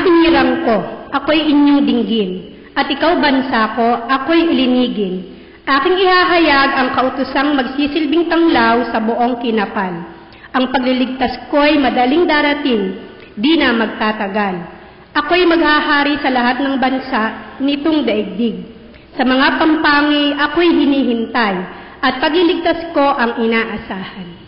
hinirang ko, ako'y inyong dinggin, at ikaw bansa ko, ako'y ilinigin. Aking ihahayag ang kautusang magsisilbing tanglaw sa buong kinapal. Ang pagliligtas ko'y madaling darating, di na magtatagal. Ako'y maghahari sa lahat ng bansa nitong daigdig. Sa mga pampangi, ako'y hinihintay, at pagliligtas ko ang inaasahan.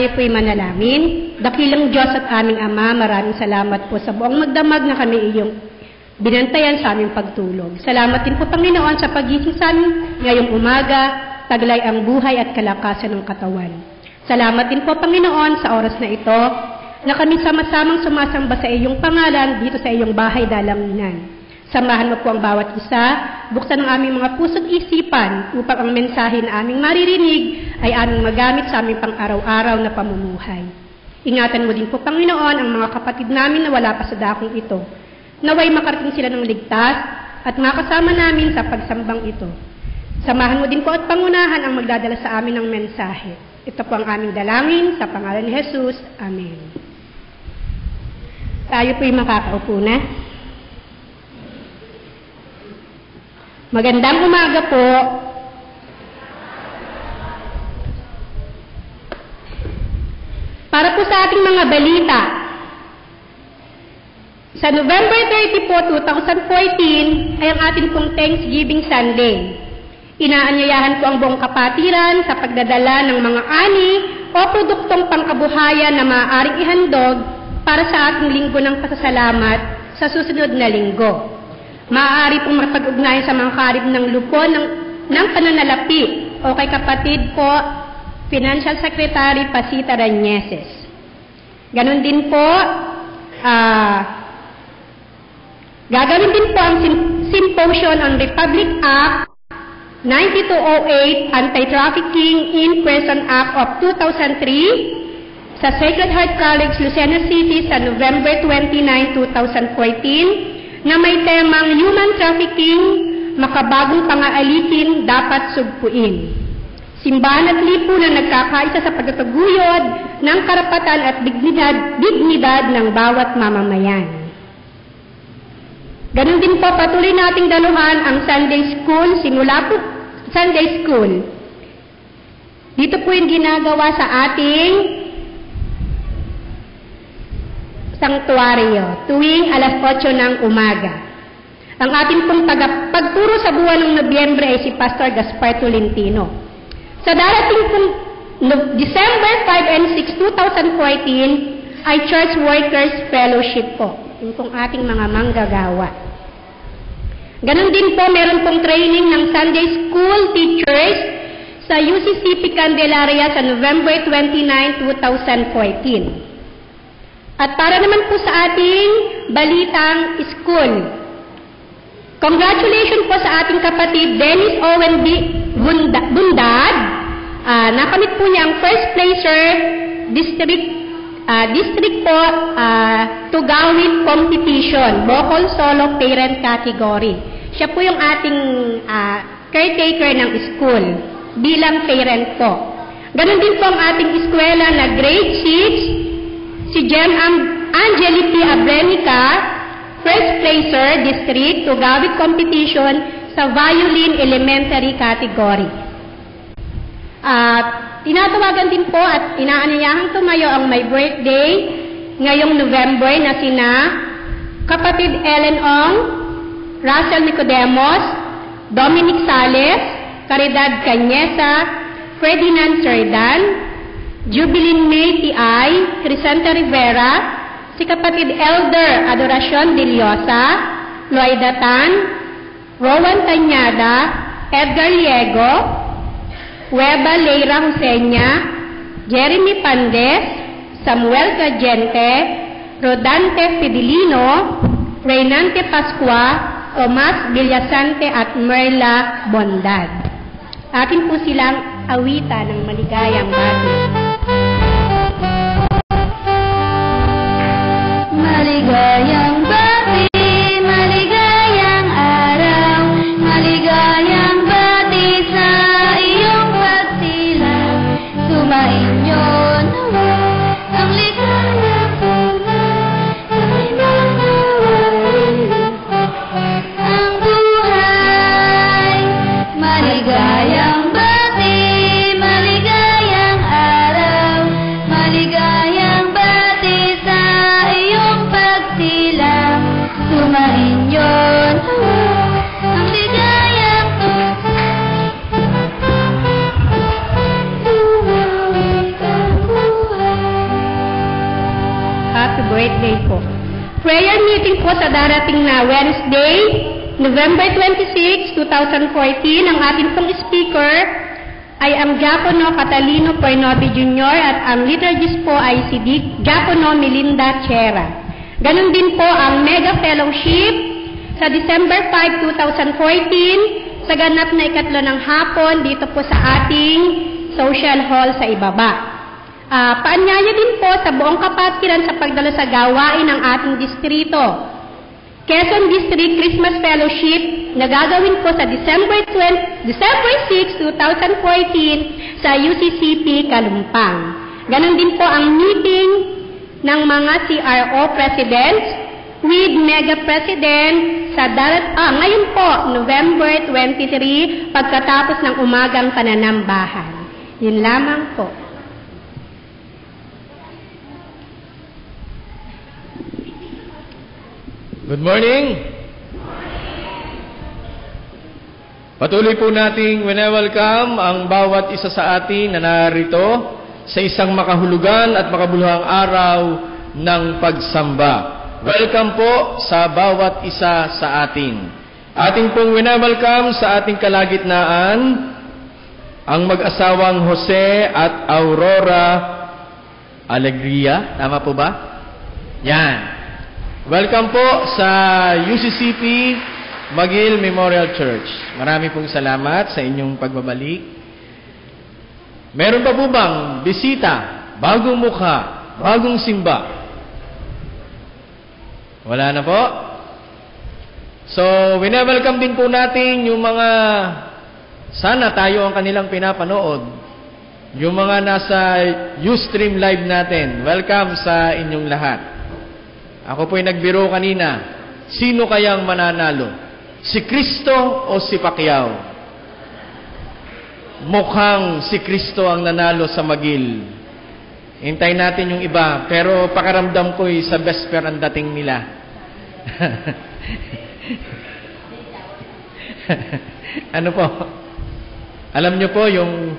Tayo po'y manalangin. Dakilang Diyos at aming Ama, maraming salamat po sa buong magdamag na kami iyong binantayan sa aming pagtulog. Salamat din po, Panginoon, sa pagising sa amin ngayong umaga, taglay ang buhay at kalakasan ng katawan. Salamat din po, Panginoon, sa oras na ito na kami sama-samang sumasamba sa iyong pangalan dito sa iyong bahay dalanginan. Samahan mo po ang bawat isa, buksan ang aming mga puso't isipan upang ang mensahe na aming maririnig ay aming magamit sa aming pang-araw-araw na pamumuhay. Ingatan mo din po, Panginoon, ang mga kapatid namin na wala pa sa dakong ito. Naway makarating sila ng ligtas at makasama namin sa pagsambang ito. Samahan mo din po at pangunahan ang magdadala sa amin ng mensahe. Ito po ang aming dalangin sa pangalan ni Jesus. Amen. Tayo po'y makakaupo na. Magandang umaga po. Para po sa ating mga balita, sa November 30 po, 2014 ay ang ating pong Thanksgiving Sunday. Inaanyayahan po ang buong kapatiran sa pagdadala ng mga ani o produktong pangkabuhayan na maaaring ihandog para sa ating linggo ng pasasalamat sa susunod na linggo. Maaari pong makapag-ugnayan sa mga karib ng lupon ng pananalapi o kay kapatid po, Financial Secretary Pasita Ranyeses. Ganon din po, gagawin din po ang Symposium on Republic Act 9208 Anti-Trafficking in Person Act of 2003 sa Sacred Heart College, Lucena City sa November 29, 2014 na may temang Human Trafficking, makabagong pangaalitin dapat sugpuin. Simbahan at lipunan nagkakaisa sa pagtataguyod ng karapatan at dignidad ng bawat mamamayan. Ganon din po, patuloy nating daluhan ang Sunday School, simula po Sunday School. Dito po yung ginagawa sa ating sanktuaryo, tuwing alas 8 ng umaga. Ang ating pong pagturo sa buwan ng Nobyembre ay si Pastor Gaspar Tolentino. Sa darating pong December 5 and 6, 2014, ay Church Workers Fellowship po. Yung pong ating mga manggagawa. Ganon din po, meron pong training ng Sunday School Teachers sa UCCP Candelaria sa November 29, 2014. At para naman po sa ating balitang school, congratulations po sa ating kapatid Dennis Owen Bundad. Nakamit po niya ang first placer district po Tugawit Competition, Bocol Solo Parent Category. Siya po yung ating caretaker ng school bilang parent po. Ganon din po ang ating eskwela na grade 6, si Jem Angeli P. Abrenica, first placer district Tugawit Competition sa Violin Elementary Category. Tinatawagan din po at inaanyayahan tumayo ang my birthday ngayong November na sina kapatid Ellen Ong, Russell Nicodemos, Dominic Sales, Caridad Cañesa, Ferdinand Cerdan, Jubilin May T.I., Crisanta Rivera, si kapatid Elder Adoracion de Liosa, Loida Tan, Rowan Tanyada, Edgar Liego, Weba Leira Husenya, Jeremy Pandes, Samuel Cagente, Rodante Fidelino, Reynante Pascua, Tomas Villasante at Merla Bondad. Atin po silang awita ng maligayang bati. Maligayang bati, maligayang araw, maligayang bati sa iyong pagsilang. Sumainyo nawa ang ligayang tunay, ay nanaway ang buhay. Maligayang bati, maligayang araw, maligayang bati sa iyong pagsilang. Sumainyo nawa ang ligayang tunay, tumawid ang buhay. Happy birthday po. Prayer meeting po sa darating na Wednesday, November 26, 2014. Ang ating pong speaker ay ang Diakono Catalino Pernovi Jr. at ang liturgist po ay si Diakono Melinda Chera. Ganon din po ang Mega Fellowship sa December 5, 2014 sa ganap na 3 ng hapon dito po sa ating social hall sa ibaba. Paanyaya din po sa buong kapatiran sa pagdalo sa gawain ng ating distrito. Quezon District Christmas Fellowship na gagawin po sa December 6, 2014 sa UCCP Kalumpang. Ganon din po ang meeting ng mga CRO Presidents with Mega President sa ngayon po, November 23, pagkatapos ng umagang pananambahan. Yun lamang po. Good morning. Patuloy po nating wini-welcome ang bawat isa sa atin na narito sa isang makahulugan at makabuluhang araw ng pagsamba. Welcome po sa bawat isa sa atin. Ating pong wini-welcome sa ating kalagitnaan ang mag-asawang Jose at Aurora Alegria. Tama po ba? Yan. Welcome po sa UCCP Magil Memorial Church. Marami pong salamat sa inyong pagbabalik. Meron pa po bang bisita, bagong mukha, bagong simba? Wala na po? So, wina-welcome din po natin yung mga sana tayo ang kanilang pinapanood. Yung mga nasa Ustream live natin. Welcome sa inyong lahat. Ako po'y nagbiro kanina. Sino kayang mananalo? Si Kristo o si Pacquiao? Mukhang si Kristo ang nanalo sa Magil. Hintayin natin yung iba. Pero pakaramdam ko'y sa Vesper ang dating nila. Ano po? Alam nyo po, yung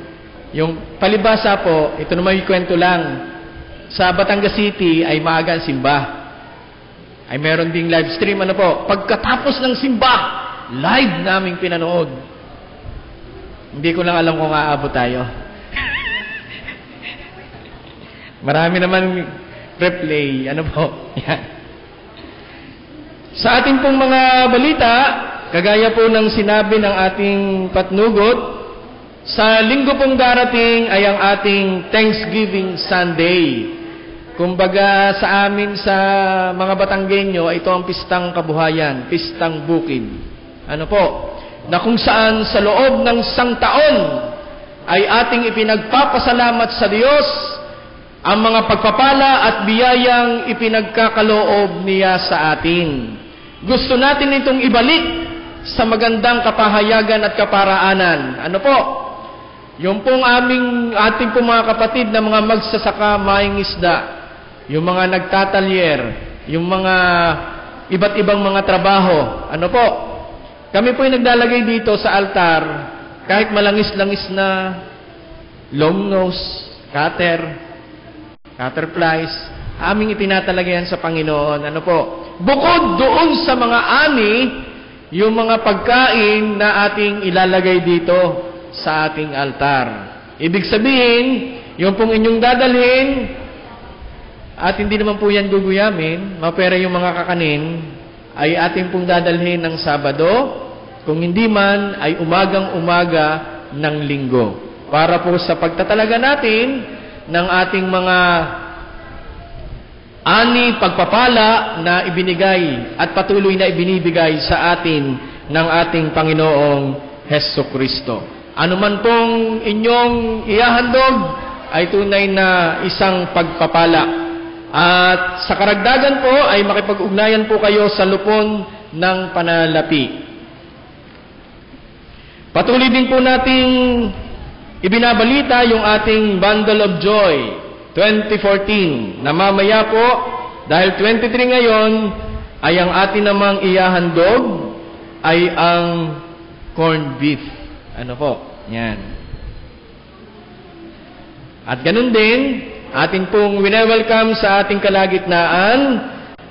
palibasa po, ito naman yung kwento lang. Sa Batangas City ay maaga ang simba. Ay meron ding live stream. Ano po? Pagkatapos ng simba, live naming pinanood. Hindi ko lang alam kung aabot tayo. Marami naman replay. Ano po? Yan. Sa ating pong mga balita, kagaya po ng sinabi ng ating patnugot, sa linggo pong darating ay ang ating Thanksgiving Sunday. Kumbaga sa amin sa mga Batanggenyo, ito ang pistang kabuhayan, pistang bukid. Ano po? Na kung saan sa loob ng isang taon ay ating ipinagpapasalamat sa Diyos ang mga pagpapala at biyayang ipinagkakaloob niya sa atin. Gusto natin itong ibalik sa magandang kapahayagan at kaparaanan. Ano po? Yung pong ating pong mga kapatid na mga magsasaka, maing isda, yung mga nagtatalyer, yung mga iba't ibang mga trabaho. Ano po? Kami po yung naglalagay dito sa altar, kahit malangis-langis na long nose, caterpillars, aming itinatalagay yan sa Panginoon. Ano po? Bukod doon sa mga ani, yung mga pagkain na ating ilalagay dito sa ating altar. Ibig sabihin, yung pong inyong dadalhin, at hindi naman po yan guguyamin, mapera yung mga kakanin, ay ating pong dadalhin ng Sabado, kung hindi man, ay umagang-umaga ng Linggo. Para po sa pagtatalaga natin ng ating mga ani pagpapala na ibinigay at patuloy na ibinibigay sa atin ng ating Panginoong Hesukristo. Ano man pong inyong ihahandog ay tunay na isang pagpapala. At sa karagdagan po ay makipag-ugnayan po kayo sa lupon ng panalapi. Patuloy din po nating ibinabalita yung ating Bundle of Joy 2014 na mamaya po, dahil 23 ngayon, ay ang atin namang ihahandog ay ang corned beef. Ano po? Yan. At ganun din, atin pong wine-welcome sa ating kalagitnaan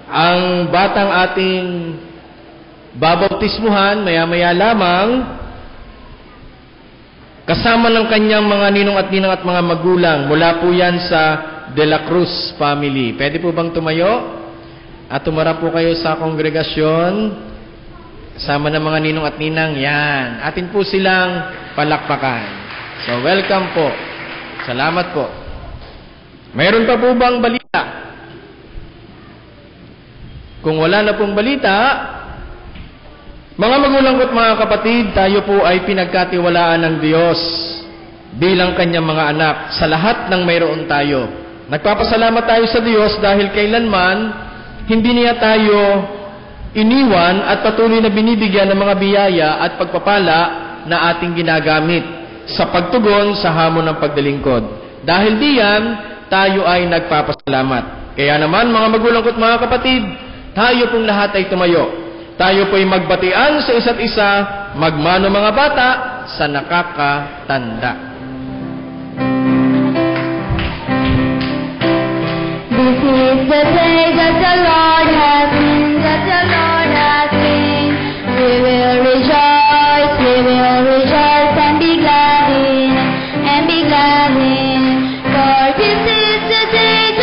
ang batang ating babautismuhan maya-maya lamang kasama ng kanyang mga ninong at ninang at mga magulang. Mula po yan sa De La Cruz family. Pwede po bang tumayo? At tumara po kayo sa kongregasyon kasama ng mga ninong at ninang. Yan. Atin po silang palakpakan. So, welcome po. Salamat po. Mayroon pa po bang balita? Kung wala na pong balita, mga magulang ko't mga kapatid, tayo po ay pinagkatiwalaan ng Diyos bilang kanyang mga anak sa lahat ng mayroon tayo. Nagpapasalamat tayo sa Diyos dahil kailanman hindi niya tayo iniwan at patuloy na binibigyan ng mga biyaya at pagpapala na ating ginagamit sa pagtugon sa hamon ng pagdalingkod. Dahil diyan, tayo ay nagpapasalamat. Kaya naman, mga magulang ko't mga kapatid, tayo pong lahat ay tumayo. Tayo po'y magbatian sa isa't isa, magmano mga bata sa nakakatanda. This is the day that the Lord has made, that the Lord has made. We will rejoice and be glad in it, For this is the day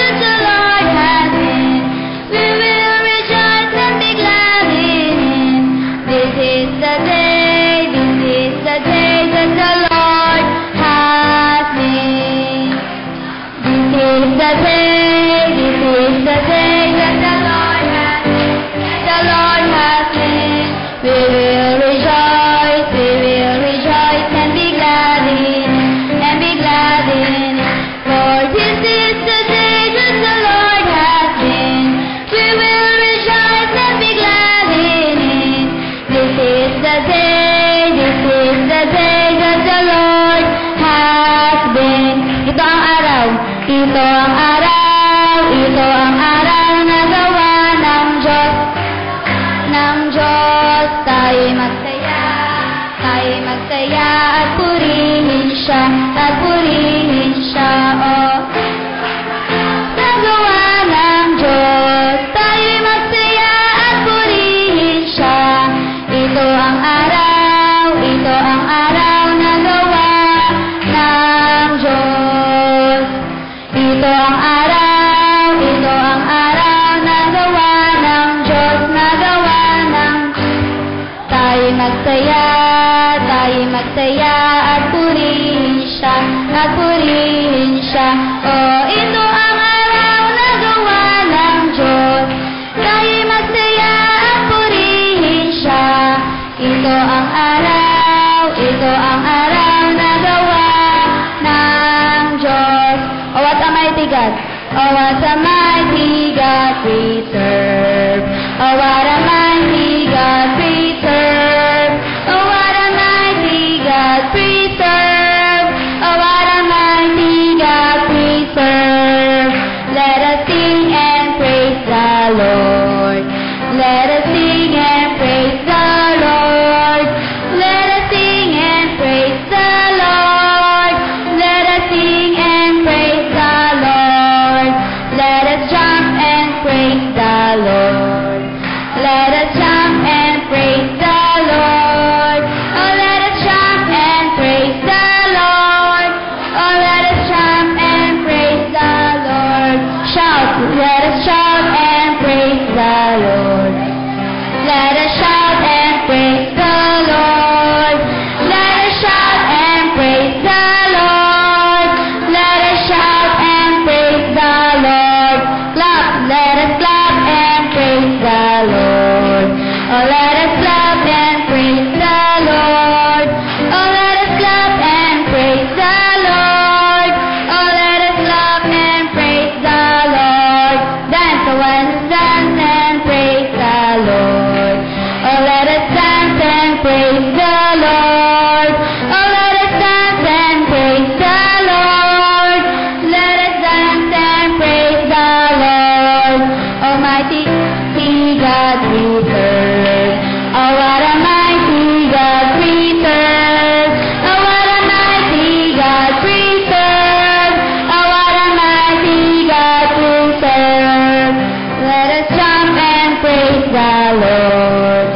Ito ang araw na gawa ng Diyos, tayo'y magsaya at purihin siya, oh. Nagawa ng Diyos, tayo'y magsaya at purihin siya. Ito ang araw na gawa ng Diyos. Ito ang araw na gawa ng Diyos, tayo'y magsaya at purihin siya, oh. Ito ang araw na gawa ng Diyos, tayo'y magsaya at purihin siya. Ito ang araw na gawa ng Diyos. Oh, what a mighty God! Oh, what a mighty God we serve! Oh, what a mighty God we serve! Oh, what a mighty God we serve! Oh, what a mighty God we serve! Let us sing and praise the Lord. Let us sing and praise the Lord. Let us sing and praise the Lord. Let us sing and praise the Lord. Let us jump and praise the Lord. Let us jump and praise the Lord. Oh, let us jump and praise the Lord. Oh, let us jump and praise the Lord. Shout, let us shout and praise the Lord. Let us shout and praise the Lord. Let us shout and praise the Lord. Let us shout and praise the Lord. Clap, let us clap and praise the Lord. Oh, let us clap and praise the Lord. Oh, let us clap and praise the Lord. Oh, let us clap and praise the Lord. Dance, oh, and dance and praise the Lord. Oh, let us dance and praise the Lord. Oh, let us dance and praise the Lord. Let us dance and praise the Lord. Almighty God we serve. Oh, what a mighty God we serve. Oh, what a mighty God we serve. Oh, what a mighty God we serve. Let us jump and praise the Lord.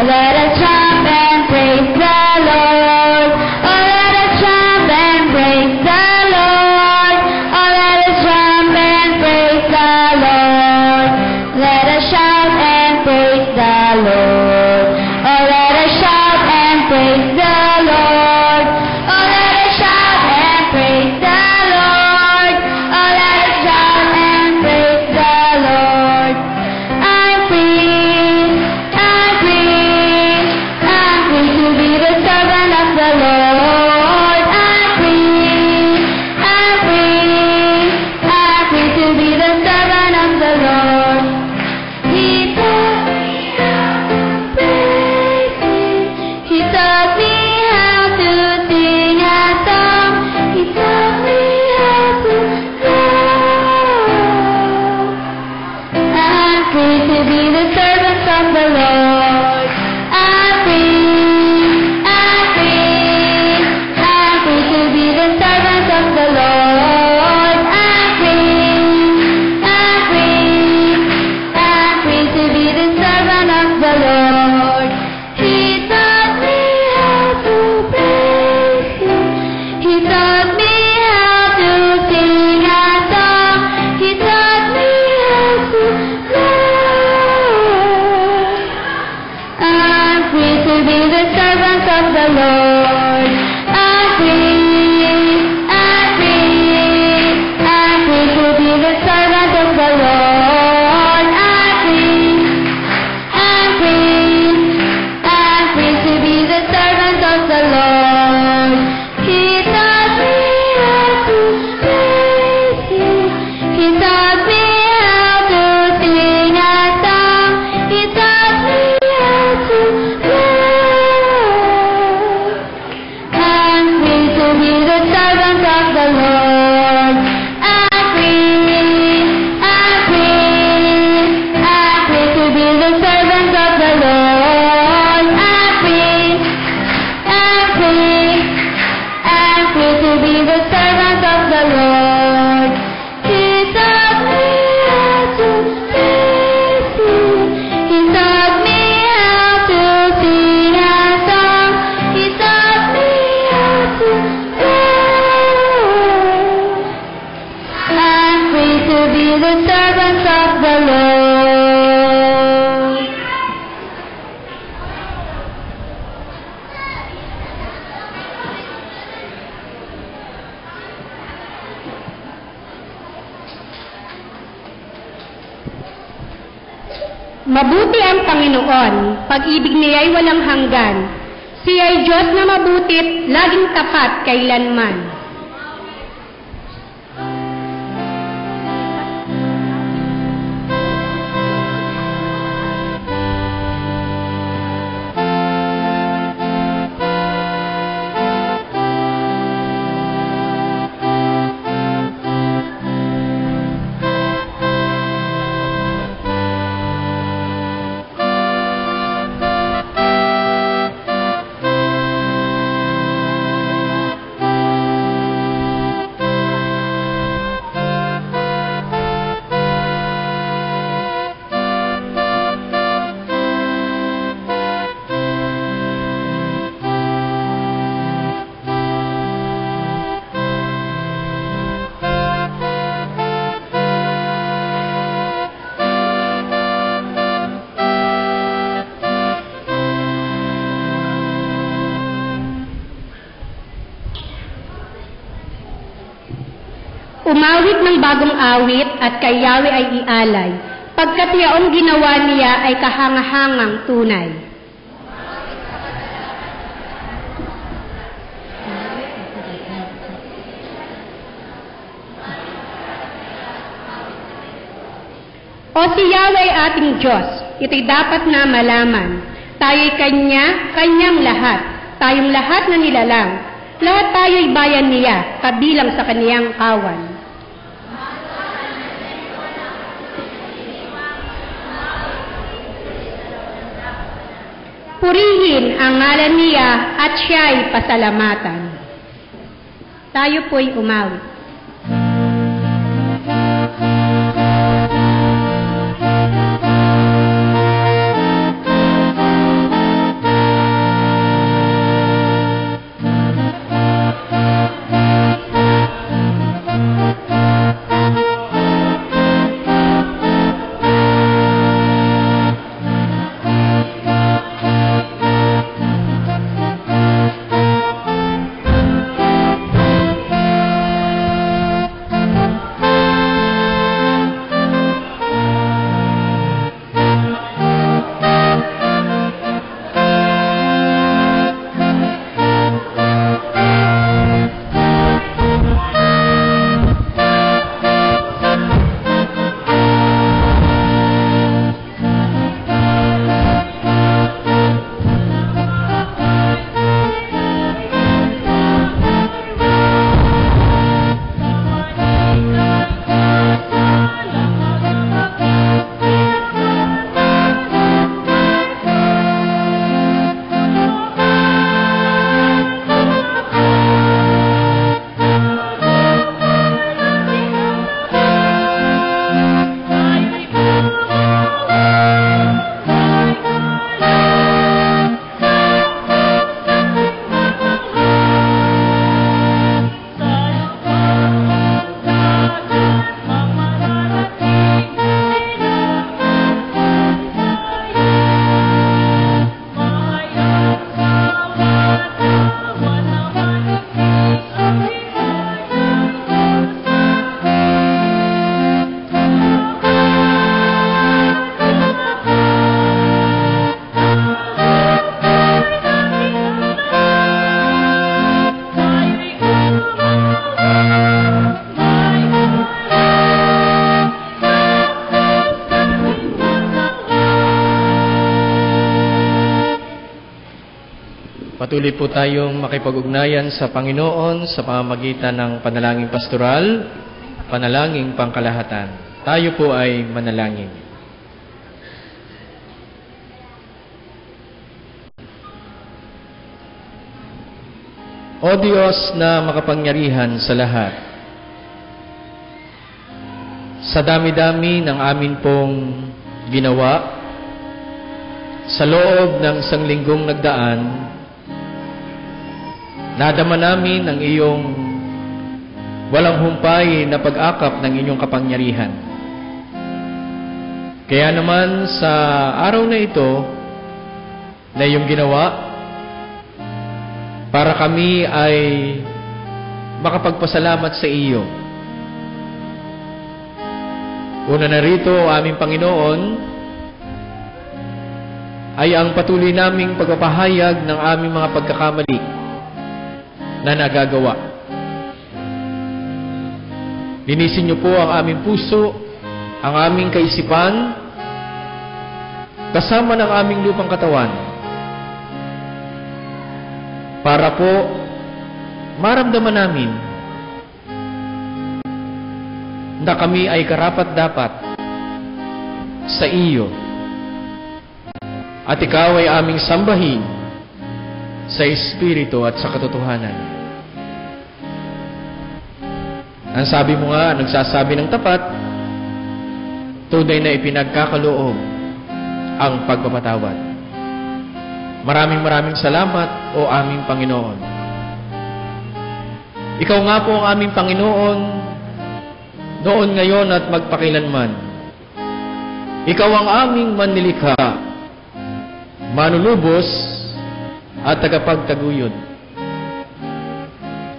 Let us jump and praise the Lord. Oh, let us jump and praise the Lord. Oh, let us jump and praise the Lord. Let us shout and praise the Lord. Oh, let us shout and praise the Lord. Oh, let us shout and praise the Lord. Oh, let us shout and praise the Lord. I'm free to be the servant of the Lord. I'm free to be the servant of the Lord. He taught me how to praise Him. He taught me how to sing a song. He taught me how to love. I'm free to be the servant of the Lord. I'm free to be the servant of the Lord. I'm free to be the servant of the Lord. He taught me how to praise Him. He taught me how to sing a song. He taught me how to love. I'm free to be the servant of the Lord. I'm free to be the servant of the Lord. I'm free to be the servant of the Lord. He taught me how to praise Him. He taught me how to sing a song. He taught me how to love. Mabuti ang Panginoon, pag-ibig niya ay walang hanggan. Siya ay Diyos na mabutit, laging tapat kailanman. Umawit ng bagong awit at kay Yahweh ay ialay, pagkat yaong ginawa niya ay kahangahangang tunay. O si Yahweh ay ating Diyos, ito'y dapat na malaman. Tayo'y kanyang lahat, tayong lahat na nilalang. Lahat tayo'y bayan niya, kabilang sa kaniyang kawan. Purihin ang ngalan niya at siya'y pasalamatan. Tayo po'y umawit. Patuloy po tayong makipag-ugnayan sa Panginoon sa pamamagitan ng panalangin pastoral, panalangin pangkalahatan. Tayo po ay manalangin. O Diyos na makapangyarihan sa lahat, sa dami-dami ng amin pong ginawa, sa loob ng isang linggong nagdaan, nadama namin ang iyong walang humpay na pag-akap ng inyong kapangyarihan. Kaya naman sa araw na ito na iyong ginawa, para kami ay makapagpasalamat sa iyo. Una na rito, aming Panginoon, ay ang patuloy naming pagpapahayag ng aming mga pagkakamali na nagagawa. Linisin niyo po ang aming puso, ang aming kaisipan, kasama ng aming lupang katawan, para po maramdaman namin na kami ay karapat-dapat sa iyo at ikaw ay aming sambahin sa Espiritu at sa katotohanan. Ang sabi mo nga, nagsasabi ng tapat, tunay na ipinagkakaloob ang pagpapatawad. Maraming salamat, O aming Panginoon. Ikaw nga po ang aming Panginoon, noon, ngayon at magpakilanman. Ikaw ang aming manlilikha, manunubos at tagapagtaguyod.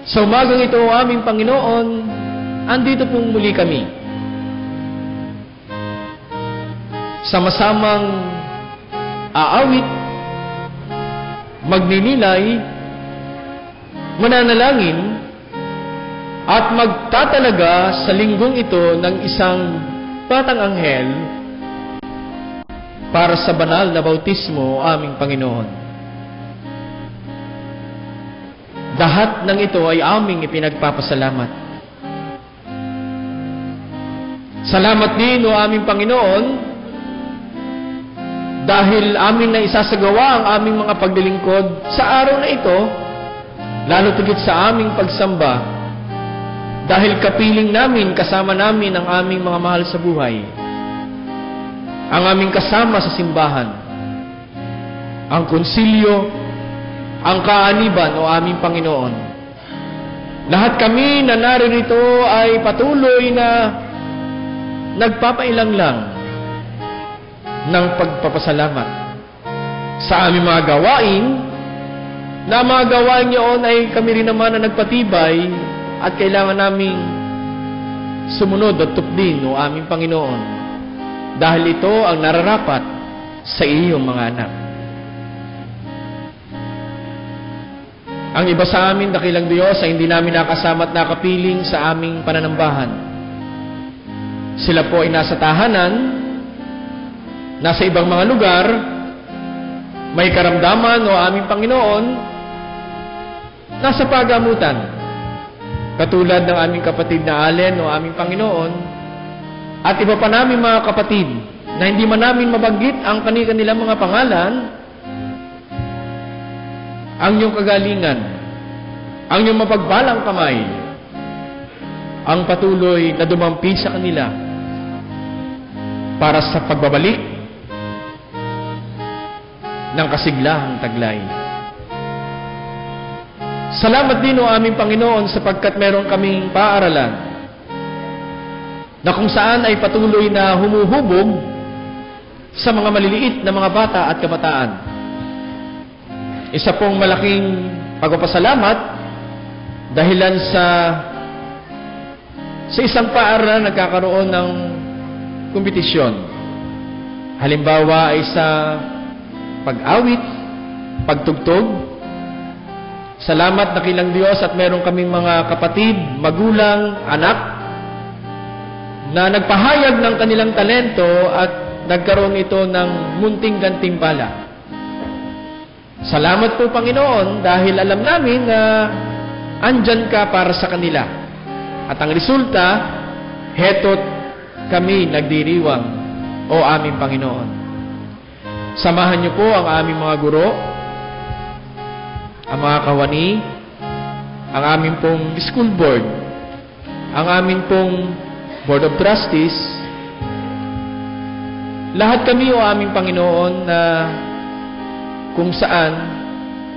Sa umagang ito, O aming Panginoon, andito pong muli kami. Sama-samang aawit, magninilay, mananalangin, at magtatalaga sa linggong ito ng isang batang anghel para sa banal na bautismo, aming Panginoon. Lahat ng ito ay aming ipinagpapasalamat. Salamat din, O aming Panginoon, dahil aming na isasagawa ang aming mga pagdilingkod sa araw na ito, lalo tigit sa aming pagsamba, dahil kapiling namin, kasama namin ang aming mga mahal sa buhay, ang aming kasama sa simbahan, ang konsilyo, ang kaaniban, O aming Panginoon. Lahat kami na naririto ay patuloy na nagpapailang lang ng pagpapasalamat sa aming mga gawain, na mga gawain niyon ay kami rin naman na nagpatibay at kailangan naming sumunod at tupdin, O aming Panginoon, dahil ito ang nararapat sa iyong mga anak. Ang iba sa amin, dakilang Diyos, ay hindi namin nakasama at nakapiling sa aming pananambahan. Sila po ay nasa tahanan, nasa ibang mga lugar, may karamdaman, O aming Panginoon, nasa pagamutan. Katulad ng aming kapatid na Allen, O aming Panginoon, at iba pa namin mga kapatid na hindi man namin mabanggit ang kanilang mga pangalan, ang iyong kagalingan, ang iyong mapagbalang kamay, ang patuloy na dumampi sa kanila para sa pagbabalik ng kasiglahang taglay. Salamat din, O aming Panginoon, sapagkat meron kaming paaralan na kung saan ay patuloy na humuhubog sa mga maliliit na mga bata at kabataan. Isa pong malaking pagpapasalamat dahilan sa isang paaralan nagkakaroon ng kompetisyon. Halimbawa ay sa pag-awit, pagtugtog. Salamat, dakilang Diyos, at meron kaming mga kapatid, magulang, anak, na nagpahayag ng kanilang talento at nagkaroon ito ng munting gantimpala. Salamat po, Panginoon, dahil alam namin na andyan ka para sa kanila. At ang resulta, heto't kami nagdiriwang, O aming Panginoon. Samahan niyo po ang aming mga guro, ang mga kawani, ang aming pong school board, ang aming pong board of trustees, lahat kami, O aming Panginoon, na kung saan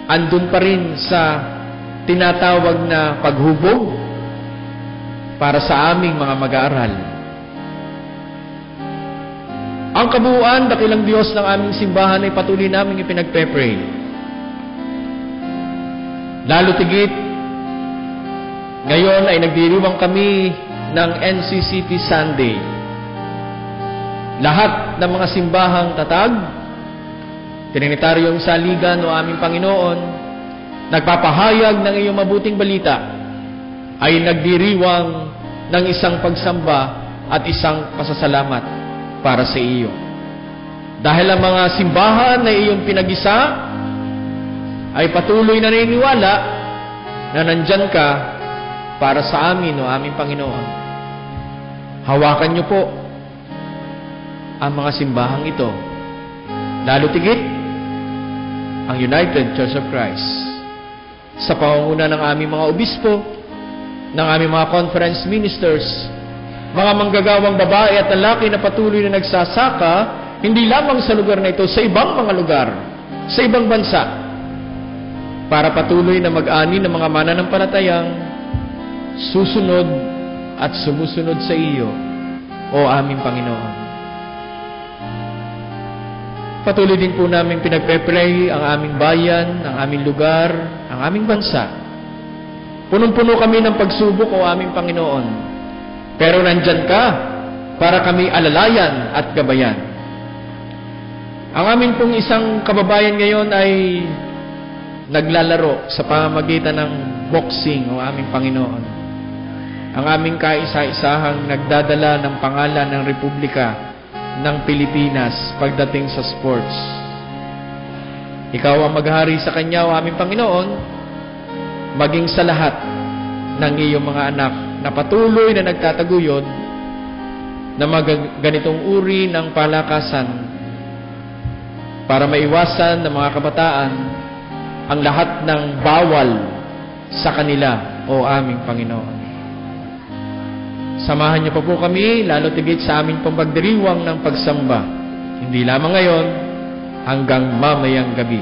andun pa rin sa tinatawag na paghubog para sa aming mga mag-aaral. Ang kabuuan, dakilang Diyos, ng aming simbahan ay patuloy namin ipinagpe-pray. Lalo tigit, ngayon ay nagdiriwang kami ng NCCP Sunday. Lahat ng mga simbahang tatag, Trinitaryong Saligan, o aming Panginoon, nagpapahayag ng iyong mabuting balita, ay nagdiriwang ng isang pagsamba at isang pasasalamat para sa iyo. Dahil ang mga simbahan na iyong pinag-isa ay patuloy na naniniwala na nandyan ka para sa amin, o aming Panginoon. Hawakan niyo po ang mga simbahang ito. Lalo tigit, ang United Church of Christ. Sa pangunguna ng aming mga obispo, ng aming mga conference ministers, mga manggagawang babae at lalaki na patuloy na nagsasaka, hindi lamang sa lugar na ito, sa ibang mga lugar, sa ibang bansa, para patuloy na mag-ani ng mga mananampalatayang susunod at sumusunod sa iyo, o aming Panginoon. Patuloy din po namin pinagpe-pray ang aming bayan, ang aming lugar, ang aming bansa. Punong-puno kami ng pagsubok, o aming Panginoon. Pero nandyan ka para kami alalayan at gabayan. Ang aming pong isang kababayan ngayon ay naglalaro sa pamamagitan ng boxing, o aming Panginoon. Ang aming kaisa-isahang nagdadala ng pangalan ng Republika ng Pilipinas pagdating sa sports. Ikaw ang maghari sa kanya, o aming Panginoon, maging sa lahat ng iyong mga anak na patuloy na nagtataguyod na ganitong uri ng palakasan para maiwasan ng mga kabataan ang lahat ng bawal sa kanila, o aming Panginoon. Samahan niyo pa po kami, lalo tigit sa aming pagdiriwang ng pagsamba. Hindi lamang ngayon, hanggang mamayang gabi.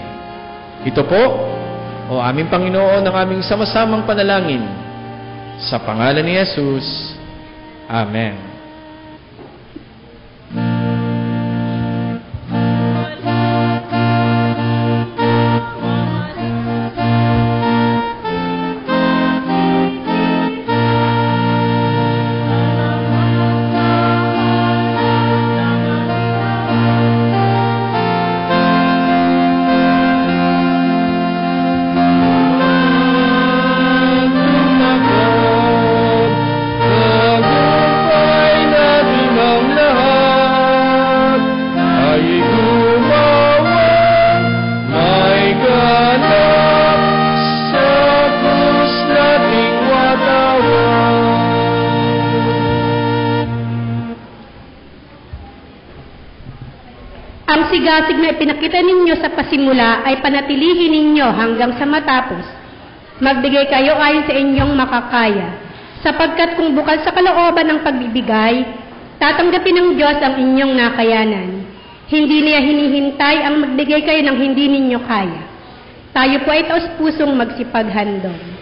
Ito po, o aming Panginoon, ang aming sama-samang panalangin. Sa pangalan ni Jesus. Amen. Sigasig na ipinakita ninyo sa pasimula ay panatilihin ninyo hanggang sa matapos. Magbigay kayo ayon sa inyong makakaya. Sapagkat kung bukal sa kalooban ng pagbibigay, tatanggapin ng Diyos ang inyong nakayanan. Hindi niya hinihintay ang magbigay kayo ng hindi ninyo kaya. Tayo po ay taos-pusong magsipaghandog.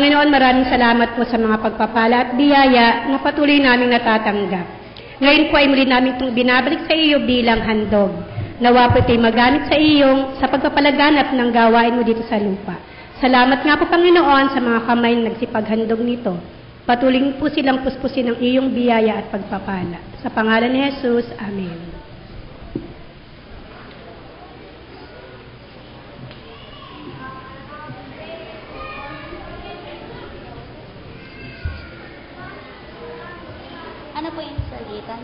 Panginoon, maraming salamat po sa mga pagpapala at biyaya na patuloy naming natatanggap. Ngayon po ay muli namin itong binabalik sa iyo bilang handog. Nawa po ito'y magamit sa iyong sa pagpapalaganap ng gawain mo dito sa lupa. Salamat nga po, Panginoon, sa mga kamay na nagsipaghandog nito. Patuloy po silang puspusin ng iyong biyaya at pagpapala. Sa pangalan ni Jesus, Amen. Ano po yung salitan?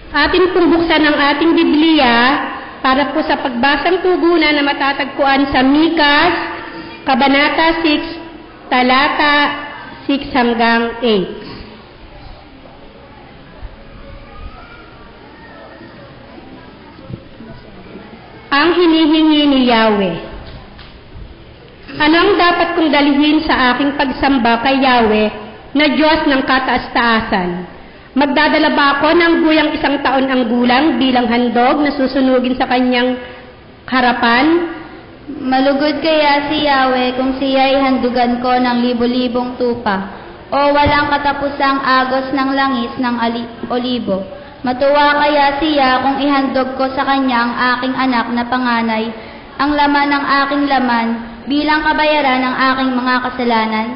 Atin pong buksan ang ating Biblia para po sa pagbasang tugunan na matatagpuan sa Mikas, Kabanata 6, talata 6 hanggang 8. Ang hinihingi ni Yahweh. Ano ang dapat kong dalhin sa aking pagsamba kay Yahweh na Diyos ng kataas-taasan? Magdadala ba ako ng guyang 1 taon ang gulang bilang handog na susunugin sa kanyang harapan? Malugod kaya si Yahweh kung siya'y handugan ko ng libo-libong tupa o walang katapusang agos ng langis ng olibo. Matuwa kaya siya kung ihandog ko sa kanya ang aking anak na panganay, ang laman ng aking laman bilang kabayaran ng aking mga kasalanan?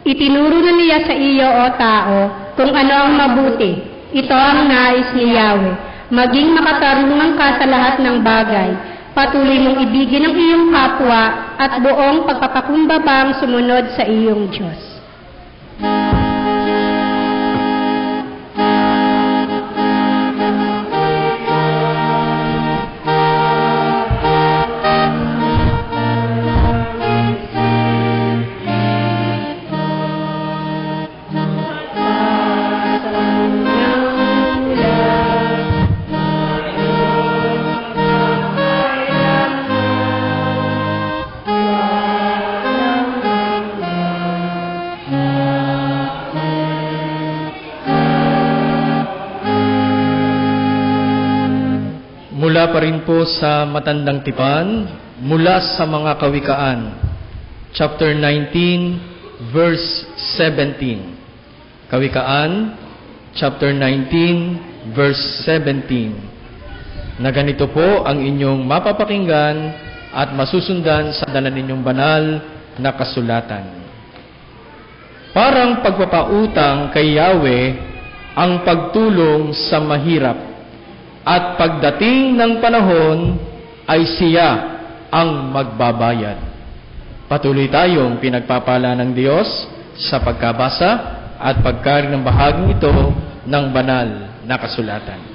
Itinuro na niya sa iyo, o tao, kung ano ang mabuti. Ito ang nais ni Yahweh. Maging makatarungan ka sa lahat ng bagay. Patuloy mong ibigin ang iyong kapwa at buong pagpapakumbabang sumunod sa iyong Diyos. Mula pa rin po sa Matandang Tipan, mula sa mga Kawikaan, chapter 19, verse 17. Kawikaan, chapter 19, verse 17. Na ganito po ang inyong mapapakinggan at masusundan sa dala ninyong banal na kasulatan. Parang pagpapautang kay Yahweh ang pagtulong sa mahirap. At pagdating ng panahon ay siya ang magbabayad. Patuloy tayong pinagpapala ng Diyos sa pagkabasa at pagkarin ng bahaging ito ng banal na kasulatan.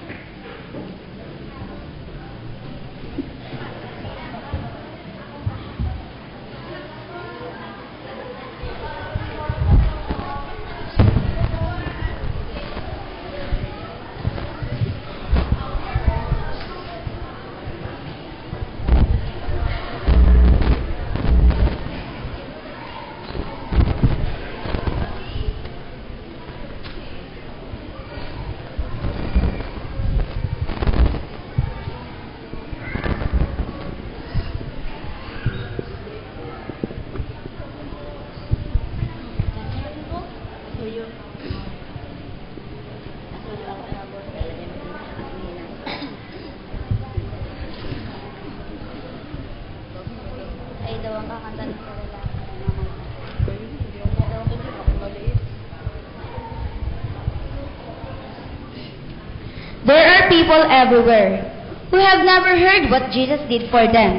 There are people everywhere who have never heard what Jesus did for them.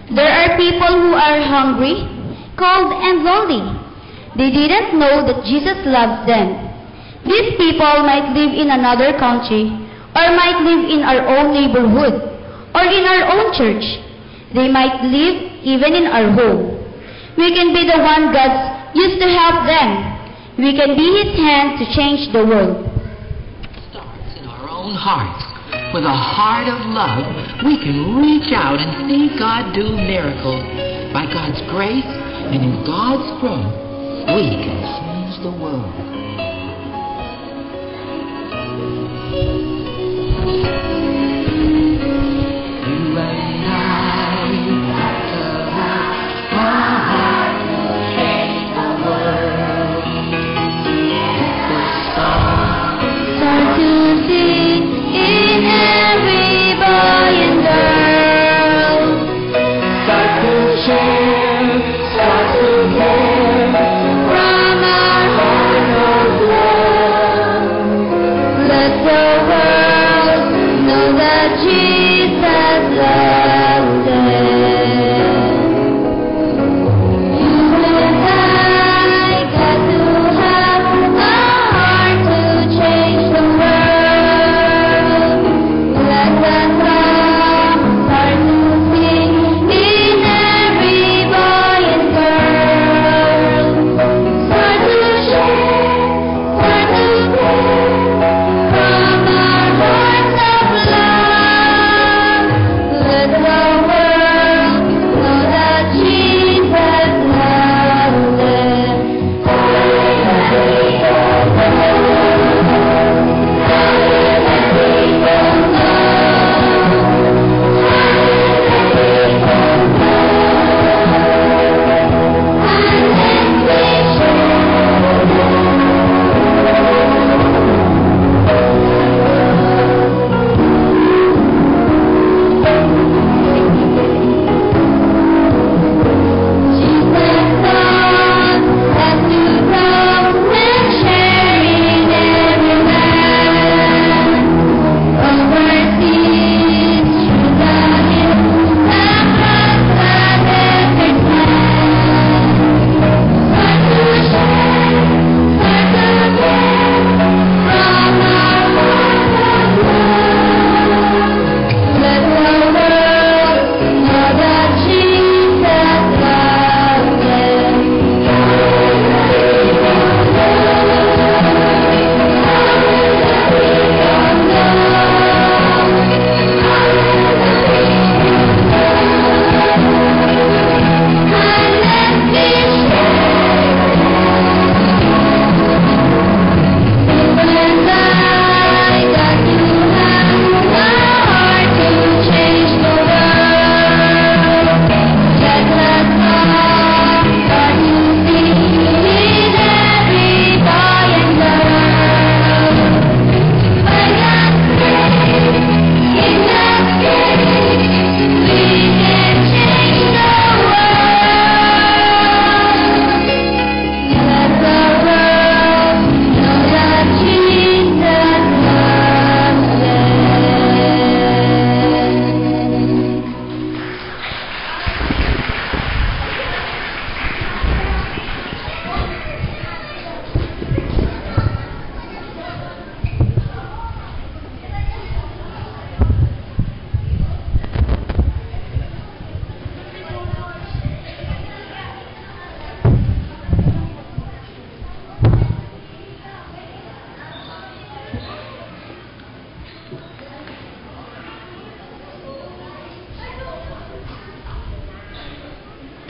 There are people who are hungry, cold, and lonely. They didn't know that Jesus loves them. These people might live in another country, or might live in our own neighborhood, or in our own church. They might live even in our home. We can be the one God used to help them. We can be His hand to change the world. Hearts. With a heart of love, we can reach out and see God do miracles. By God's grace and in God's strength, we can change the world.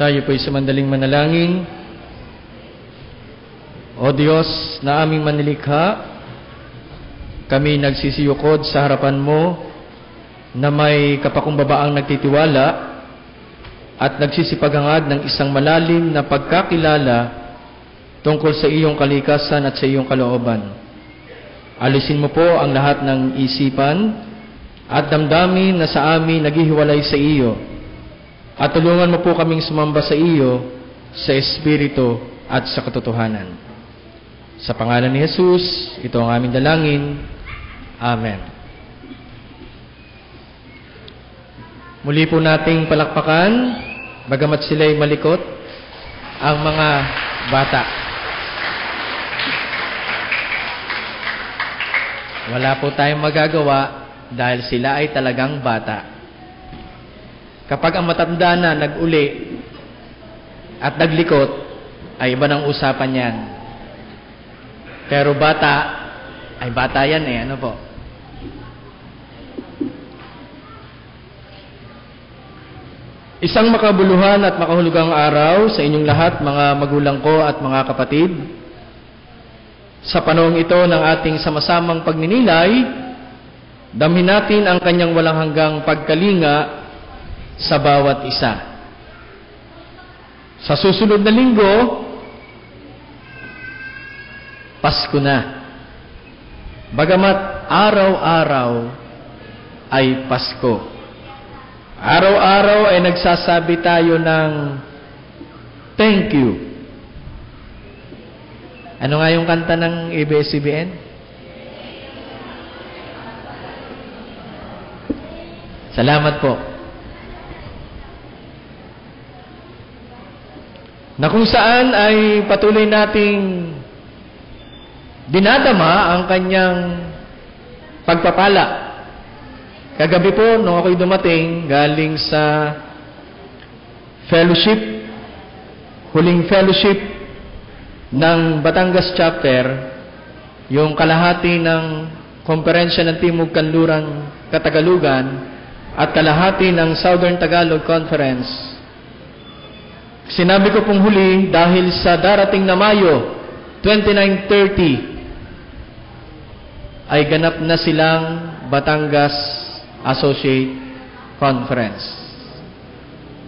Tayo po'y sumandaling manalangin. O Diyos na aming manilikha, kami nagsisiyukod sa harapan mo na may kapakumbabaang nagtitiwala at nagsisipagangad ng isang malalim na pagkakilala tungkol sa iyong kalikasan at sa iyong kalooban. Alisin mo po ang lahat ng isipan at damdamin na sa amin naghihiwalay sa iyo. At tulungan mo po kaming sumamba sa iyo, sa Espiritu at sa katotohanan. Sa pangalan ni Jesus, ito ang aming dalangin. Amen. Muli po nating palakpakan, bagamat sila'y malikot, ang mga bata. Wala po tayong magagawa dahil sila ay talagang bata. Kapag ang matanda na nag-uli at naglikot, ay iba ng usapan yan. Pero bata, ay bata yan eh, ano po? Isang makabuluhan at makahulugang araw sa inyong lahat, mga magulang ko at mga kapatid. Sa panahong ito ng ating sama-samang pagninilay, damhin natin ang kanyang walang hanggang pagkalinga sa bawat isa. Sa susunod na linggo, Pasko na. Bagamat araw-araw ay Pasko. Araw-araw ay nagsasabi tayo ng thank you. Ano nga yung kanta ng ABS-CBN? Salamat po. Na kung saan ay patuloy nating dinadama ang kanyang pagpapala. Kagabi po, nung ako'y dumating, galing sa fellowship, huling fellowship ng Batangas Chapter, yung kalahati ng Komperensya ng Timog Kanluran Katagalugan at kalahati ng Southern Tagalog Conference. Sinabi ko pong huli dahil sa darating na Mayo 29-30 ay ganap na silang Batangas Associate Conference,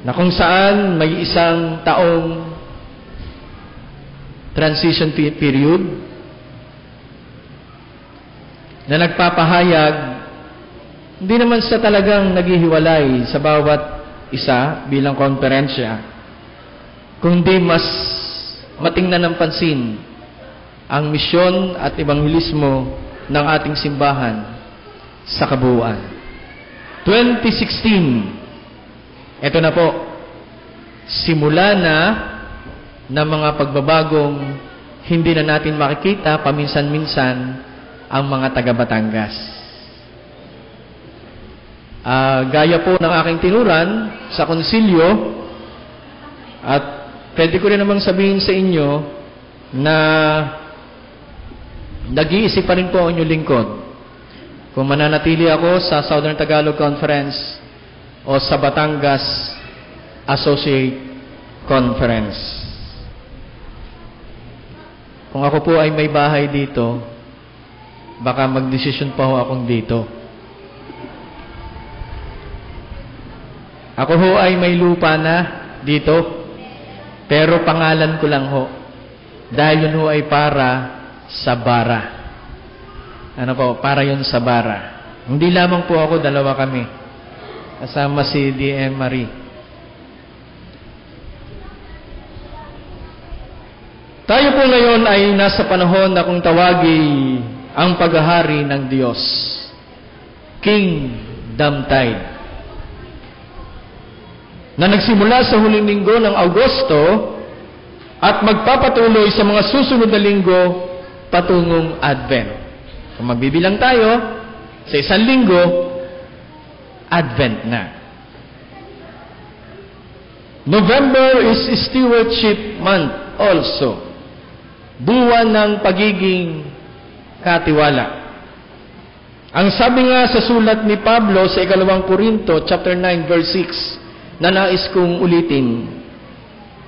na kung saan may isang taong transition period na nagpapahayag, hindi naman sa talagang naghihiwalay sa bawat isa bilang konferensya, kundi mas matingnan ng pansin ang misyon at ebanghelismo ng ating simbahan sa kabuuan. 2016, ito na po, simula na ng mga pagbabagong hindi na natin makikita paminsan-minsan ang mga taga-Batangas. Gaya po ng aking tinuran sa konsilyo, at pwede ko rin namang sabihin sa inyo na nag-iisip pa rin po ang inyong lingkod kung mananatili ako sa Southern Tagalog Conference o sa Batangas Associate Conference. Kung ako po ay may bahay dito, baka magdesisyon pa ho akong dito. Ako ho ay may lupa na dito, pero pangalan ko lang ho. Dahil yun ho ay para sa bara. Ano po? Para yun sa bara. Hindi lamang po ako, dalawa kami. Kasama si D.M. Marie. Tayo po ngayon ay nasa panahon na kung tawagi ang paghahari ng Diyos. Kingdom Tide. Na nagsimula sa huling linggo ng Agosto at magpapatuloy sa mga susunod na linggo patungong Advent. Kung magbibilang tayo, sa isang linggo, Advent na. November is Stewardship Month also. Buwan ng pagiging katiwala. Ang sabi nga sa sulat ni Pablo sa 2 Korinto, chapter 9, verse 6, na nais kong ulitin.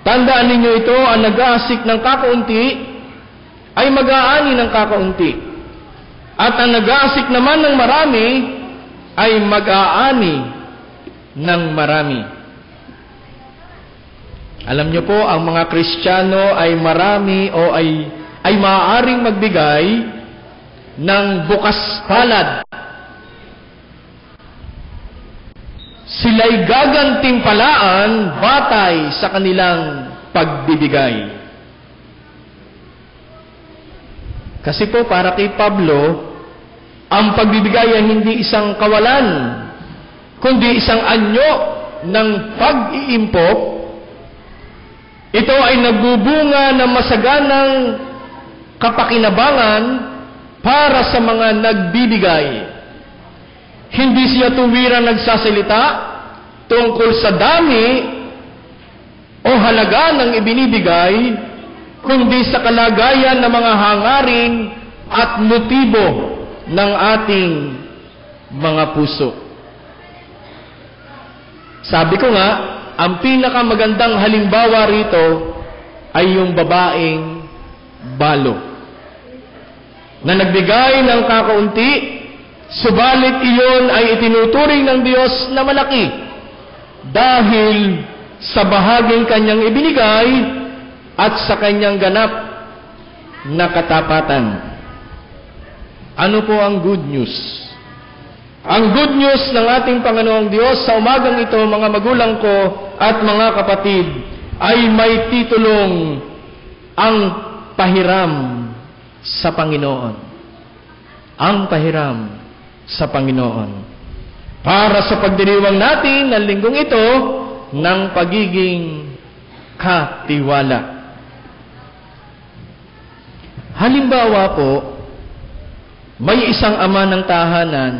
Tandaan ninyo ito, ang nag-aasik ng kakaunti ay mag-aani ng kakaunti. At ang nag-aasik naman ng marami ay mag-aani ng marami. Alam niyo po, ang mga Kristiyano ay marami o ay maaaring magbigay ng bukas palad. Sila'y gagantimpalaan batay sa kanilang pagbibigay. Kasi po para kay Pablo, ang pagbibigay ay hindi isang kawalan, kundi isang anyo ng pag-iimpok. Ito ay nagbubunga ng masaganang kapakinabangan para sa mga nagbibigay. Hindi siya tuwirang nagsasalita tungkol sa dami o halaga ng ibinibigay, kundi sa kalagayan ng mga hangarin at motibo ng ating mga puso. Sabi ko nga, ang pinakamagandang halimbawa rito ay yung babaeng balo na nagbigay ng kakaunti, subalit iyon ay itinuturing ng Diyos na malaki dahil sa bahaging kanyang ibinigay at sa kanyang ganap na katapatan. Ano po ang good news? Ang good news ng ating Panginoong Diyos sa umagang ito, mga magulang ko at mga kapatid, ay may titulong ang pahiram sa Panginoon. Ang pahiram sa Panginoon. Para sa pagdiriwang natin ng linggong ito ng pagiging katiwala. Halimbawa po, may isang ama ng tahanan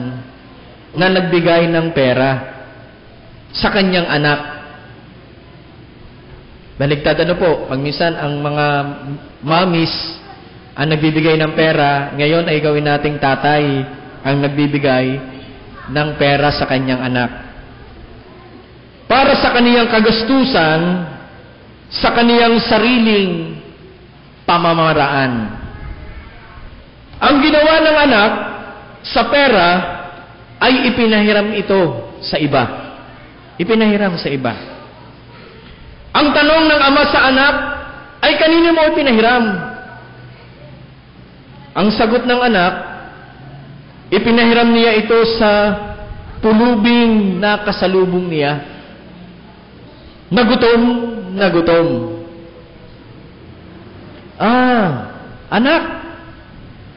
na nagbigay ng pera sa kanyang anak. Baligtad po, pag minsan ang mga mommies ang nagbibigay ng pera, ngayon ay gawin nating tatay ang nagbibigay ng pera sa kanyang anak. Para sa kaniyang kagastusan, sa kaniyang sariling pamamaraan. Ang ginawa ng anak sa pera ay ipinahiram ito sa iba. Ipinahiram sa iba. Ang tanong ng ama sa anak ay kanino mo ipinahiram? Ang sagot ng anak, ipinahiram niya ito sa pulubing na kasalubong niya. Nagutom, nagutom. Anak,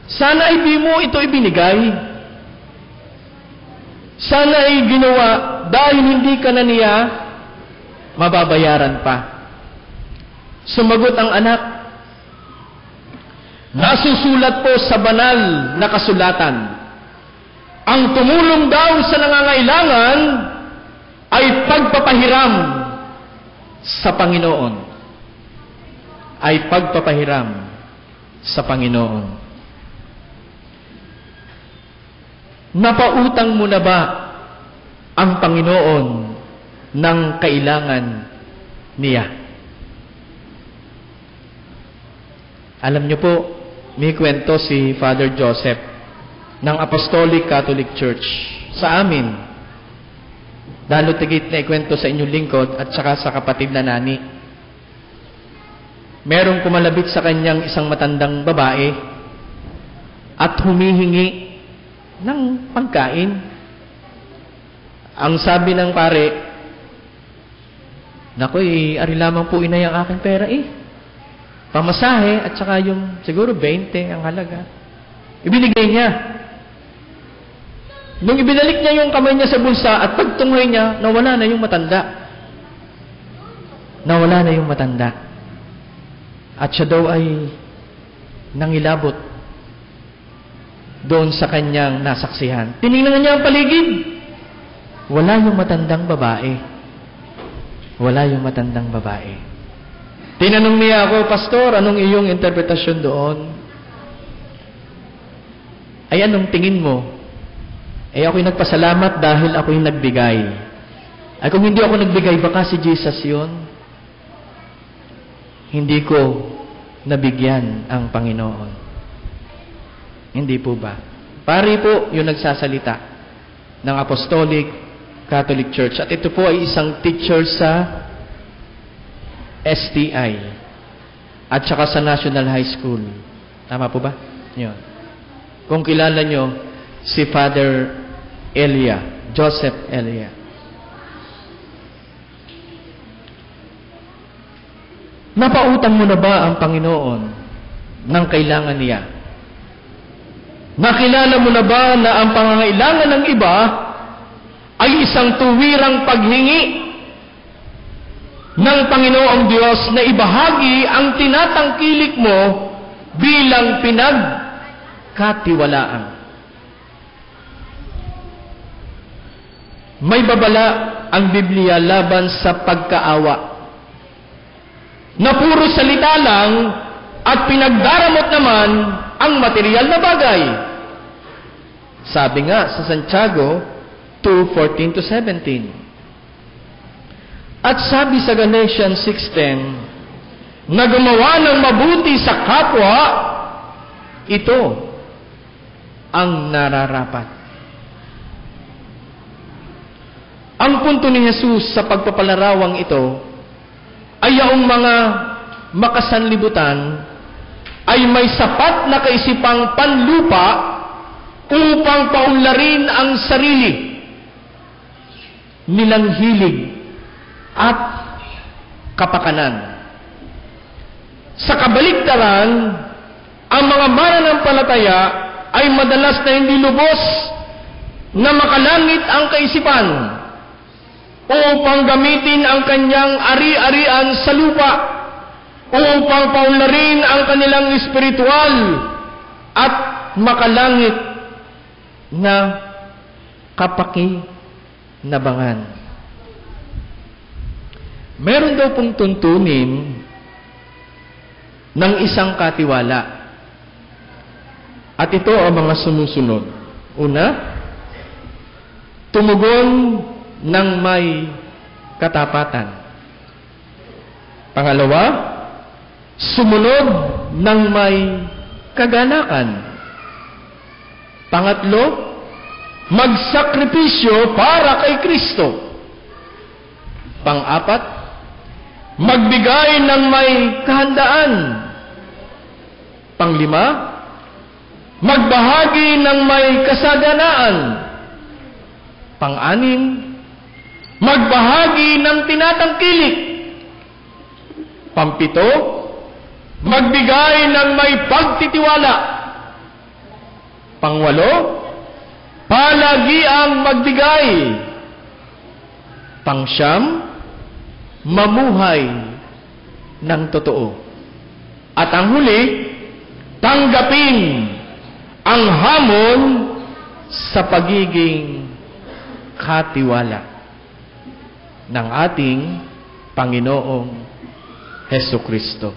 sana ay di mo ito ibinigay. Sana ay ginawa dahil hindi ka na niya mababayaran pa. Sumagot ang anak, nasusulat po sa banal na kasulatan, ang tumulong daw sa nangangailangan ay pagpapahiram sa Panginoon. Ay pagpapahiram sa Panginoon. Napautang mo na ba ang Panginoon ng kailangan niya? Alam niyo po, may kwento si Father Joseph ng Apostolic Catholic Church sa amin. Dalo tigit na ikwento sa inyong lingkod at saka sa kapatid na nani. Merong kumalabit sa kanyang isang matandang babae at humihingi ng pagkain. Ang sabi ng pare, nakoy, ari lamang po inay ang aking pera pamasahe at saka yung siguro 20 ang halaga. Ibinigay niya. Nung ibinalik niya yung kamay niya sa bulsa at pagtungoy niya, nawala na yung matanda. Nawala na yung matanda. At siya daw ay nangilabot doon sa kanyang nasaksihan. Tinignan niya ang paligid. Wala yung matandang babae. Wala yung matandang babae. Tinanong niya ako, Pastor, anong iyong interpretasyon doon? Ay anong tingin mo? ako'y nagpasalamat dahil ako'y nagbigay. Ay kung hindi ako nagbigay, baka si Jesus yun. Hindi ko nabigyan ang Panginoon. Hindi po ba? Pari po yung nagsasalita ng Apostolic Catholic Church. At ito po ay isang teacher sa STI at saka sa National High School. Tama po ba? Yun. Kung kilala nyo si Father Elia, Joseph Elia. Napautang mo na ba ang Panginoon ng kailangan niya? Nakilala mo na ba na ang pangangailangan ng iba ay isang tuwirang paghingi ng Panginoong Diyos na ibahagi ang tinatangkilik mo bilang pinagkatiwalaan? May babala ang Biblia laban sa pagkaawa na puro salita lang at pinagdaramot naman ang material na bagay. Sabi nga sa Santiago 2:14-17. At sabi sa Galatians 6:10, na gumawa ng mabuti sa kapwa, ito ang nararapat. Ang punto ni Jesus sa pagpapalarawang ito ay ang mga makasanlibutan ay may sapat na kaisipang panlupa upang paunlarin ang sarili nilang hilig at kapakanan. Sa kabaligtaran, ang mga mananampalataya ay madalas na hindi lubos na makalangit ang kaisipan upang gamitin ang kanyang ari-arian sa lupa, upang paunlarin ang kanilang espiritual at makalangit na kapakinabangan. Meron daw pong tuntunin ng isang katiwala. At ito ang mga sumusunod. Una, tumugon ng may katapatan. Pangalawa, sumunod ng may kaganakan. Pangatlo, magsakripisyo para kay Kristo. Pang-apat, magbigay ng may kahandaan. Panglima, magbahagi ng may kasaganaan. Pang-anim, magbahagi ng tinatangkilik. Pampito, magbigay ng may pagtitiwala. Pangwalo, palagiang magbigay. Pangsyam, mamuhay ng totoo. At ang huli, tanggapin ang hamon sa pagiging katiwala ng ating Panginoong Hesukristo.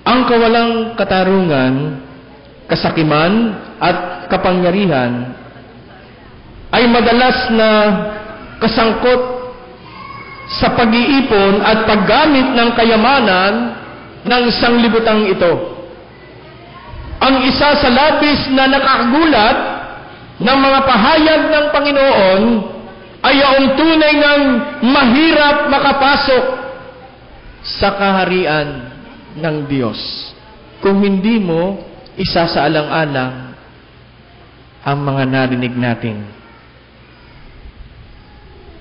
Ang kawalang katarungan, kasakiman at kapangyarihan ay madalas na kasangkot sa pag-iipon at paggamit ng kayamanan ng sanglibutang ito. Ang isa sa labis na nakakagulat ng mga pahayag ng Panginoon ay ang tunay ng mahirap makapasok sa kaharian ng Diyos kung hindi mo isasaalang-alang ang mga narinig natin.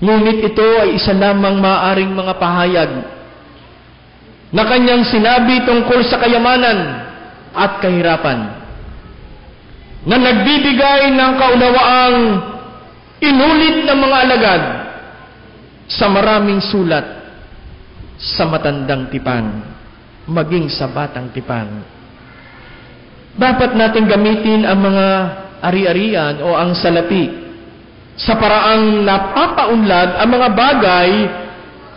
Ngunit ito ay isa lamang maaaring mga pahayag na kanyang sinabi tungkol sa kayamanan at kahirapan, na nagbibigay ng kaunawaang inulit ng mga alagad sa maraming sulat sa matandang tipan, maging sa batang tipan. Dapat natin gamitin ang mga ari-arian o ang salapi sa paraang napapaunlad ang mga bagay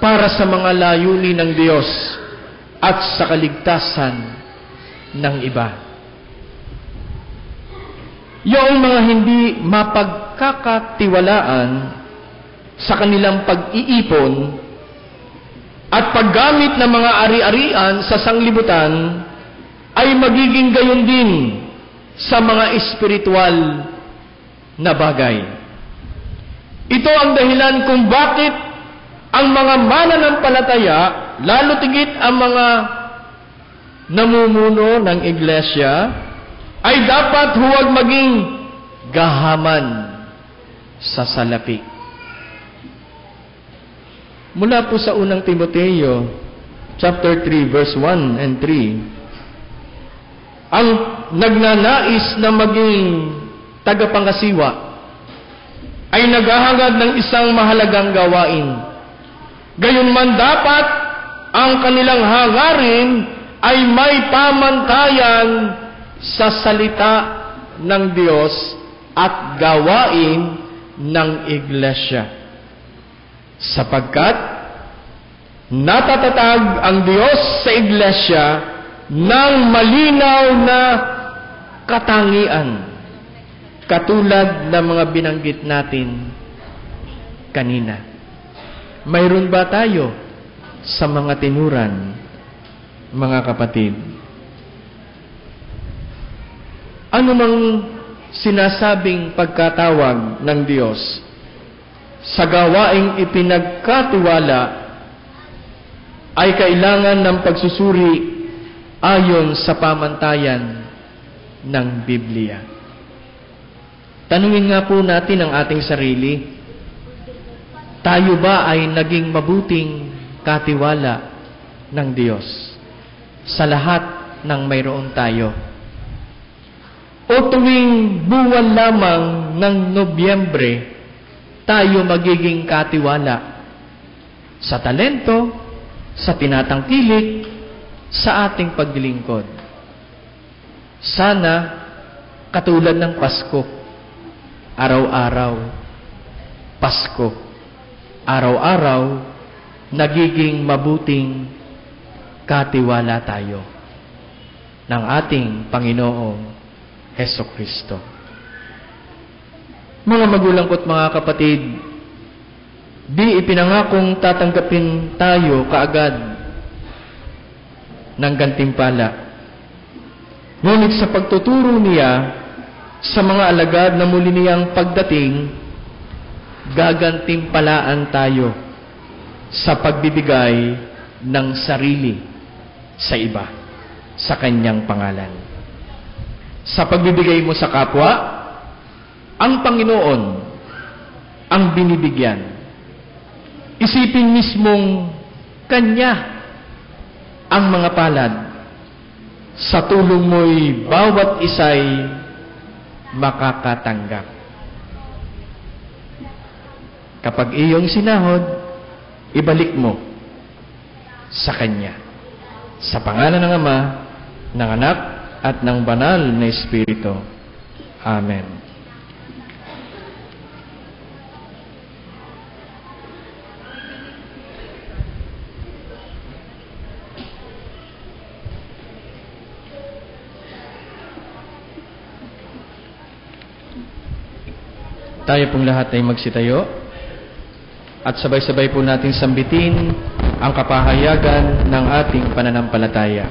para sa mga layunin ng Diyos at sa kaligtasan ng iba. yung mga hindi mapagkakatiwalaan sa kanilang pag-iipon at paggamit ng mga ari-arian sa sanglibutan ay magiging gayon din sa mga espiritual na bagay. Ito ang dahilan kung bakit ang mga mananampalataya, lalo tigit ang mga namumuno ng iglesia, ay dapat huwag maging gahaman sa salapi. Mula po sa unang Timoteo, chapter 3, verse 1 and 3, ang nagnanais na maging tagapangasiwa ay naghahangad ng isang mahalagang gawain. Gayunman dapat ang kanilang hangarin ay may pamantayan sa salita ng Diyos at gawain ng iglesia. Sapagkat natatatag ang Diyos sa iglesia ng malinaw na katangian, katulad ng mga binanggit natin kanina. Mayroon ba tayo sa mga tinuran, mga kapatid? Ano mang sinasabing pagkatawag ng Diyos sa gawaing ipinagkatiwala ay kailangan ng pagsusuri ayon sa pamantayan ng Biblia. Tanungin nga po natin ang ating sarili, tayo ba ay naging mabuting katiwala ng Diyos sa lahat ng mayroon tayo? O tuwing buwan lamang ng Nobyembre, tayo magiging katiwala sa talento, sa tinatangkilik, sa ating paglilingkod? Sana, katulad ng Pasko, araw-araw, Pasko, araw-araw, nagiging mabuting katiwala tayo ng ating Panginoong Hesukristo. Mga magulang ko't mga kapatid, di ipinangakong tatanggapin tayo kaagad ng gantimpala. Ngunit sa pagtuturo niya sa mga alagad na muli niyang pagdating, gagantimpalaan tayo sa pagbibigay ng sarili sa iba, sa kanyang pangalan. Sa pagbibigay mo sa kapwa, ang Panginoon ang binibigyan. Isipin mismong Kanya ang mga palad. Sa tulong mo'y bawat isa'y makakatanggap. Kapag iyong sinahod, ibalik mo sa Kanya. Sa pangalan ng Ama, ng Anak, at ng Banal na Espiritu. Amen. Tayo pong lahat ay magsitayo at sabay-sabay po natin sambitin ang kapahayagan ng ating pananampalataya.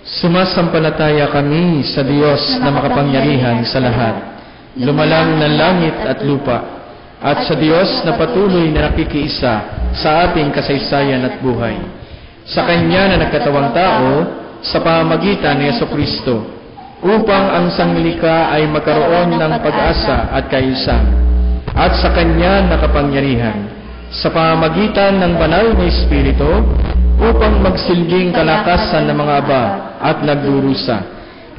Sumasampalataya kami sa Diyos na makapangyarihan sa lahat, lumalang ng langit at lupa, at sa Diyos na patuloy na nakikiisa sa ating kasaysayan at buhay. Sa Kanya na nagkatawang tao sa pamamagitan ni Jesucristo, upang ang sanglika ay magkaroon ng pag-asa at kaayusan, at sa Kanya nakapangyarihan, sa pamamagitan ng Banal na Espiritu, upang magsilbing kalakasan ng mga aba at nagdurusa,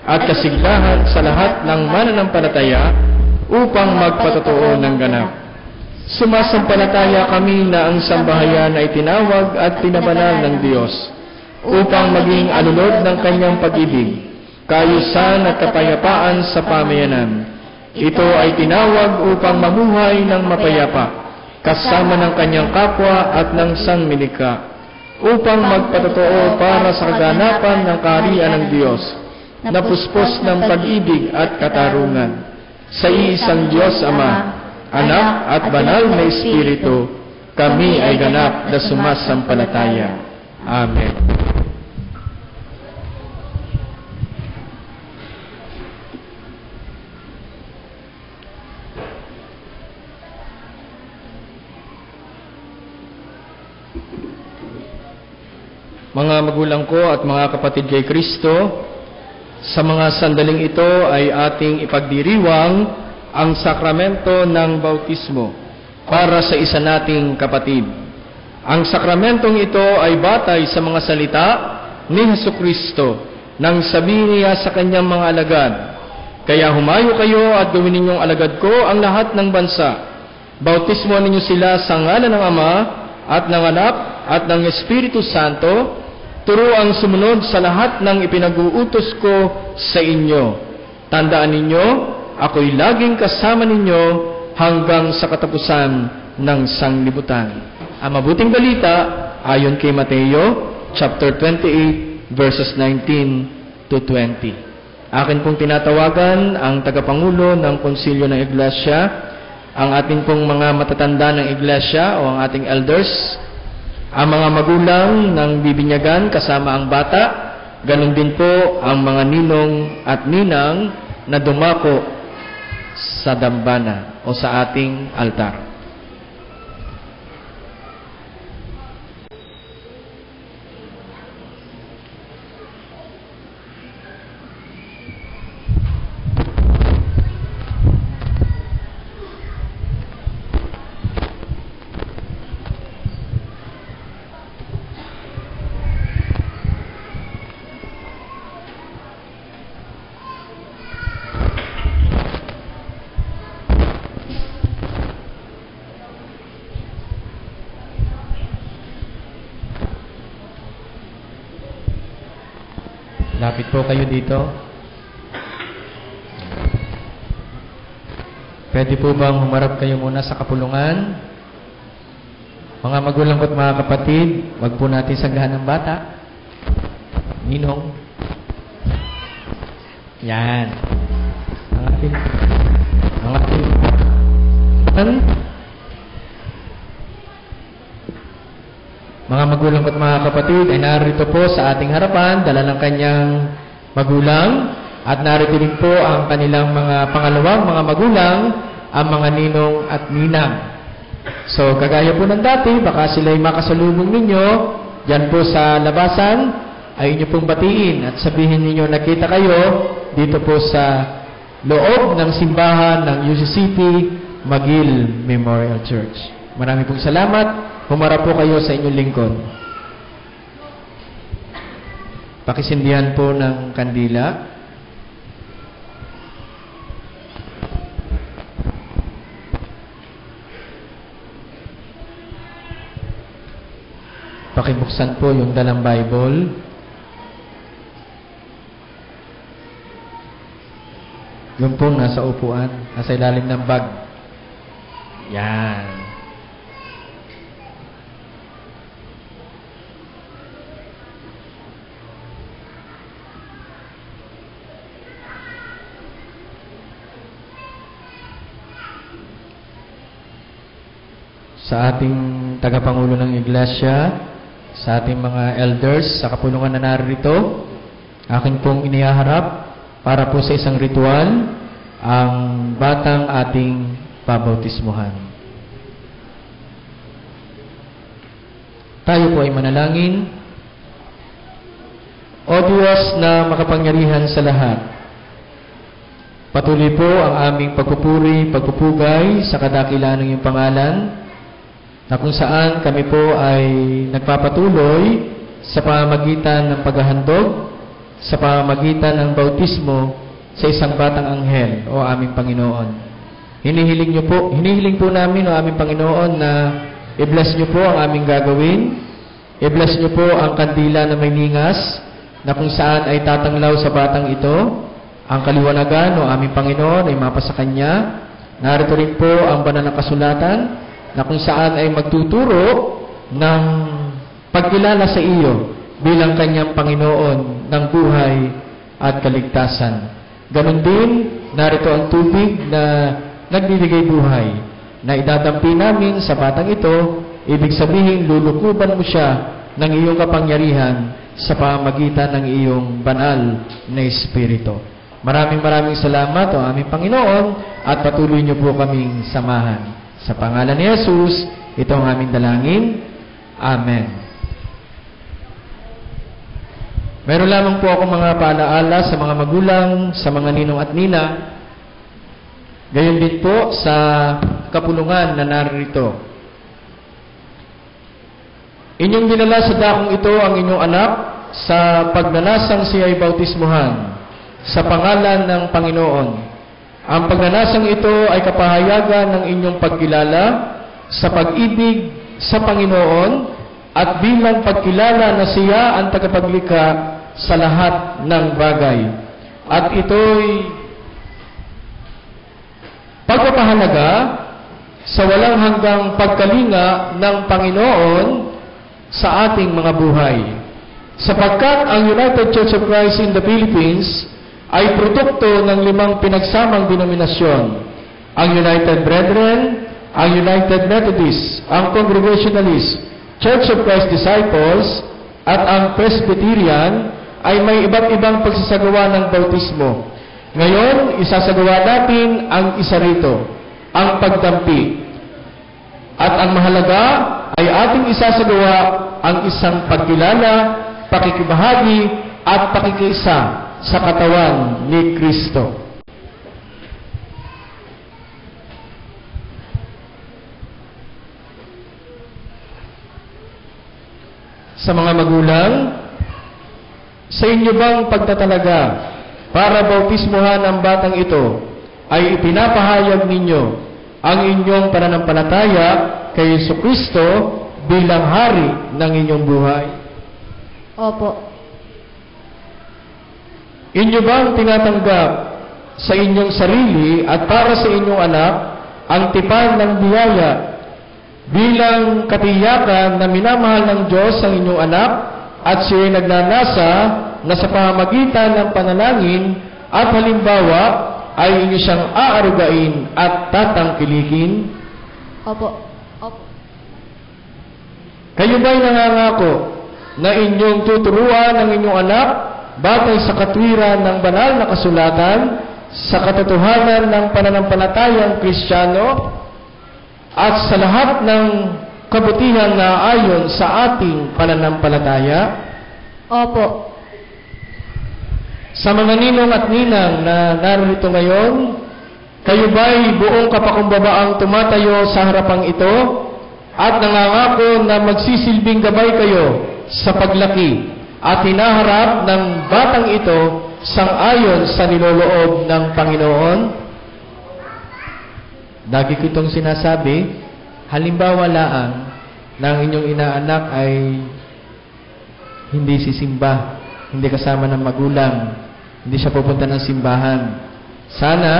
at kasiglahan sa lahat ng mananampalataya upang magpatotoo ng ganap. Sumasampalataya kami na ang sambahayan ay tinawag at pinabanal ng Diyos upang maging alulod ng Kanyang pag-ibig, kaayusan at kapayapaan sa pamayanan. Ito ay tinawag upang mamuhay ng mapayapa, kasama ng Kanyang kapwa at ng sangnilikha, upang magpatotoo para sa kaganapan ng kaharian ng Diyos, na puspos ng pag-ibig at katarungan, sa iisang Diyos Ama, Anak at Banal na Espiritu, kami ay ganap na sumasampalataya. Amen. Mga magulang ko at mga kapatid kay Kristo, sa mga sandaling ito ay ating ipagdiriwang ang sakramento ng bautismo para sa isa nating kapatid. Ang sakramentong ito ay batay sa mga salita ni Hesukristo nang sabihin niya sa kanyang mga alagad, "Kaya humayo kayo at gawin ninyong alagad ko ang lahat ng bansa. Bautismo ninyo sila sa ngalan ng Ama at ng Anak at ng Espiritu Santo, turuang sumunod sa lahat ng ipinag-uutos ko sa inyo. Tandaan ninyo, ako'y laging kasama ninyo hanggang sa katapusan ng sanglibutan." Ang mabuting balita ayon kay Mateo, chapter 28, verses 19 to 20. Akin pong tinatawagan ang tagapangulo ng konsilyo ng Iglesia, ang ating pong mga matatanda ng Iglesia o ang ating elders, ang mga magulang ng bibinyagan kasama ang bata, ganun din po ang mga ninong at ninang na dumako sa dambana o sa ating altar. Lapit po kayo dito. Pwede po bang humarap kayo muna sa kapulungan? Mga magulang ko at mga kapatid, wag po natin sagahan ng bata. Ninong. Yan. Ang ating mga magulang at mga kapatid ay narito po sa ating harapan, dala ng kanyang magulang, at narito din po ang kanilang mga pangalawang mga magulang, ang mga ninong at ninang. So, kagaya po ng dati, baka sila'y makasalubong ninyo, dyan po sa labasan, ay inyo pong batiin at sabihin ninyo nakita kayo dito po sa loob ng simbahan ng UCCP Magil Memorial Church. Marami pong salamat. Humarap po kayo sa inyong lingkod. Pakisindihan po ng kandila. Pakibuksan po yung dalang Bible. Yung pong nasa upuan, nasa ilalim ng bag. Yan. Sa ating tagapangulo ng Iglesia, sa ating mga elders, sa kapulungan na narito, akin pong inihaharap para po sa isang ritual ang batang ating pabautismuhan. Tayo po ay manalangin. O Diyos na makapangyarihan sa lahat, patuloy po ang aming pagpupuri, pagpupugay sa kadakilaan ng iyong pangalan, na kung saan kami po ay nagpapatuloy sa pamamagitan ng paghahandog, sa pamamagitan ng bautismo sa isang batang anghel, o aming Panginoon. Hinihiling po namin, o aming Panginoon, na i-bless niyo po ang aming gagawin, i-bless niyo po ang kandila na may ningas, na kung saan ay tatanglaw sa batang ito, ang kaliwanagan, o aming Panginoon, ay mapa sa kanya. Narito rin po ang banal na kasulatan, na kung saan ay magtuturo ng pagkilala sa iyo bilang kanyang Panginoon ng buhay at kaligtasan. Ganon din, narito ang tubig na nagbibigay buhay, na idadampi namin sa batang ito, ibig sabihin lulukuban mo siya ng iyong kapangyarihan sa pamamagitan ng iyong banal na Espiritu. Maraming salamat o aming Panginoon at patuloy niyo po kaming samahan. Sa pangalan ni Jesus, ito ang aming dalangin. Amen. Meron lamang po ako mga paalaala sa mga magulang, sa mga ninong at nina, gayon din po sa kapulungan na narito. Inyong dinala sa dakong ito ang inyong anak sa pagnanasang siya ay bautismuhan sa pangalan ng Panginoon. Ang pagnanasang ito ay kapahayagan ng inyong pagkilala sa pag-ibig sa Panginoon at bilang pagkilala na siya ang tagapaglikha sa lahat ng bagay. At ito'y pagpapahalaga sa walang hanggang pagkalinga ng Panginoon sa ating mga buhay. Sapagkat ang United Church of Christ in the Philippines ay produkto ng 5 pinagsamang denominasyon. Ang United Brethren, ang United Methodists, ang Congregationalist, Church of Christ Disciples, at ang Presbyterian ay may iba't ibang pagsasagawa ng bautismo. Ngayon, isasagawa natin ang isa rito, ang pagdampi. At ang mahalaga ay ating isasagawa ang isang pagkilala, pakikibahagi, at pakikiisa sa katawan ni Kristo. Sa mga magulang, sa inyo bang pagtatalaga para bautismuhan ang batang ito ay ipinapahayag ninyo ang inyong pananampalataya kay Jesucristo bilang hari ng inyong buhay? Opo. Inyo bang tinatanggap sa inyong sarili at para sa inyong anak ang tipan ng biyaya bilang katiyakan na minamahal ng Diyos ang inyong anak at siya'y nagnanasa na sa pamamagitan ng panalangin at halimbawa ay inyo siyang aarugain at tatangkilikin? Opo. Opo. Kayo ba'y nangangako na inyong tuturuan ang inyong anak batay sa katwiran ng banal na kasulatan, sa katotohanan ng pananampalatayang Kristiyano, at sa lahat ng kabutihan na ayon sa ating pananampalataya? Opo. Sa mga ninong at ninang na narito ngayon, kayo ba'y buong kapakumbabaang tumatayo sa harapang ito at nangangako na magsisilbing gabay kayo sa paglaki at hinaharap ng batang ito sang-ayon sa niloloob ng Panginoon? Lagi ko itong sinasabi, halimbawa laang na ang inyong inaanak ay hindi sisimba, hindi kasama ng magulang, hindi siya pupunta ng simbahan. Sana,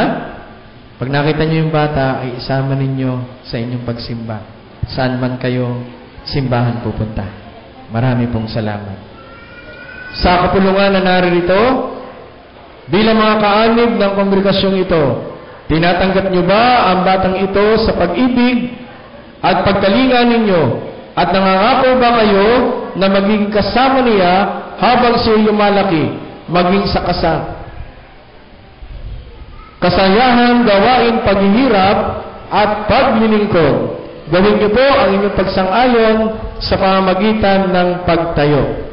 pag nakita niyo yung bata, ay isama ninyo sa inyong pagsimba. Saan man kayo simbahan pupunta. Marami pong salamat. Sa kapulungan na naririto, bilang mga kaanib ng kongregasyong ito, tinatanggap niyo ba ang batang ito sa pag-ibig at pagkalinga ninyo? At nangangako ba kayo na maging kasama niya habang siya lumalaki, maging sa kasayahan, gawain, paghihirap at paglilingkod? Gawin niyo po ang inyong pagsang-ayon sa pamamagitan ng pagtayo.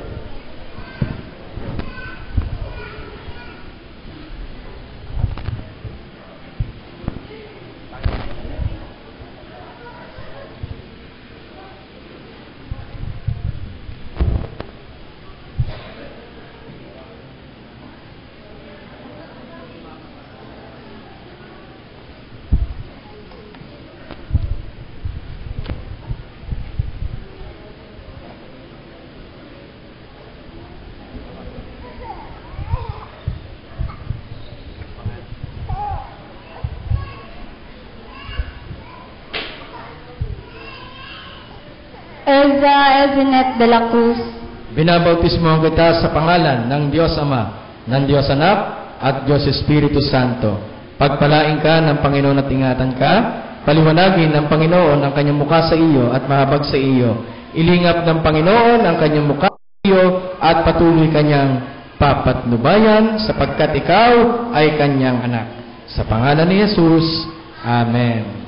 Elza Elvinet de la Cruz. Binabautismo kita sa pangalan ng Diyos Ama ng Diyos Anak at Diyos Espiritu Santo. Pagpalain ka ng Panginoon at ingatan ka, paliwanagin ng Panginoon ang kanyang mukha sa iyo at mahabag sa iyo. Ilingap ng Panginoon ang kanyang mukha sa iyo at patuloy kanyang papatnubayan sapagkat ikaw ay kanyang anak. Sa pangalan ni Jesus, Amen.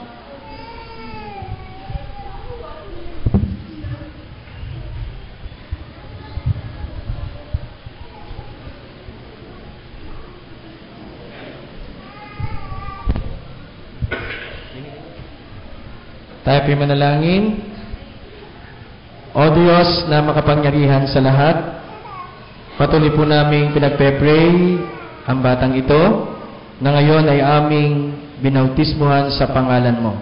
Tayo po'y manalangin. O Diyos na makapangyarihan sa lahat, patuloy po namin pinagpe-pray ang batang ito na ngayon ay aming binautismuhan sa pangalan mo.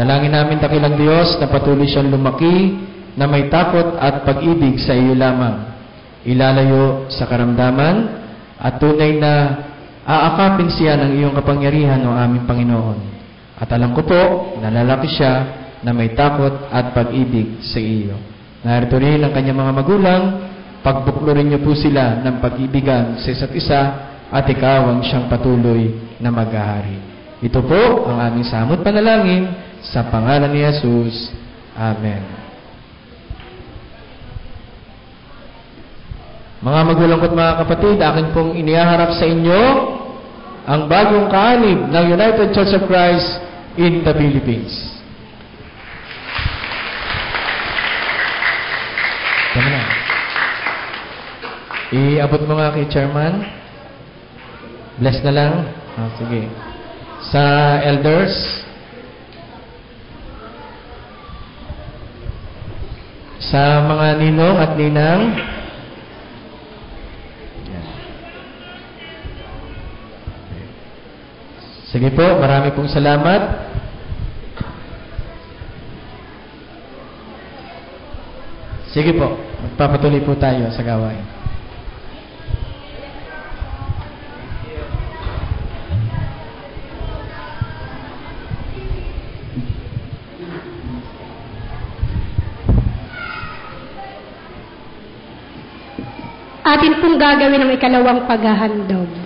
Dalangin namin, dakilang Diyos, na patuloy siyang lumaki na may takot at pag-ibig sa iyo lamang. Ilalayo sa karamdaman at tunay na aakapin siya ng iyong kapangyarihan o aming Panginoon. At alam ko po, na lalaki siya na may takot at pag-ibig sa iyo. Narito rin ang kanyang mga magulang, pagbuklurin niyo po sila ng pag-ibigan sa isa't isa at ikaw ang siyang patuloy na maghahari. Ito po ang aming samot panalangin sa pangalan ni Jesus. Amen. Mga magulang ko't mga kapatid, akin pong inihaharap sa inyo ang bagong kaanib ng United Church of Christ in the Philippines. Tama na. Iabot mo nga kay Chairman. Bless na lang. Sige. Sa elders. Sa mga ninong at ninang. Sige po, marami pong salamat. Sige po, magpapatuloy po tayo sa gawain. Atin pong gagawin ang ikalawang paghahandog.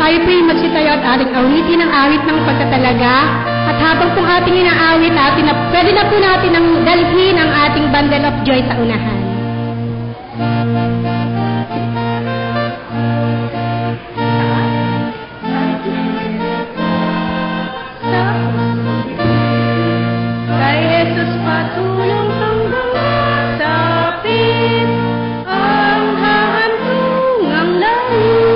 tayo po'y magsitayo at ating awitin ang awit ng pagtatalaga. At habang pong ating inaawit, pwede na po natin ang dalhin ang ating bundle of joy sa unahan. Kay Jesus patulong hanggang sapit ang hahantungang langit.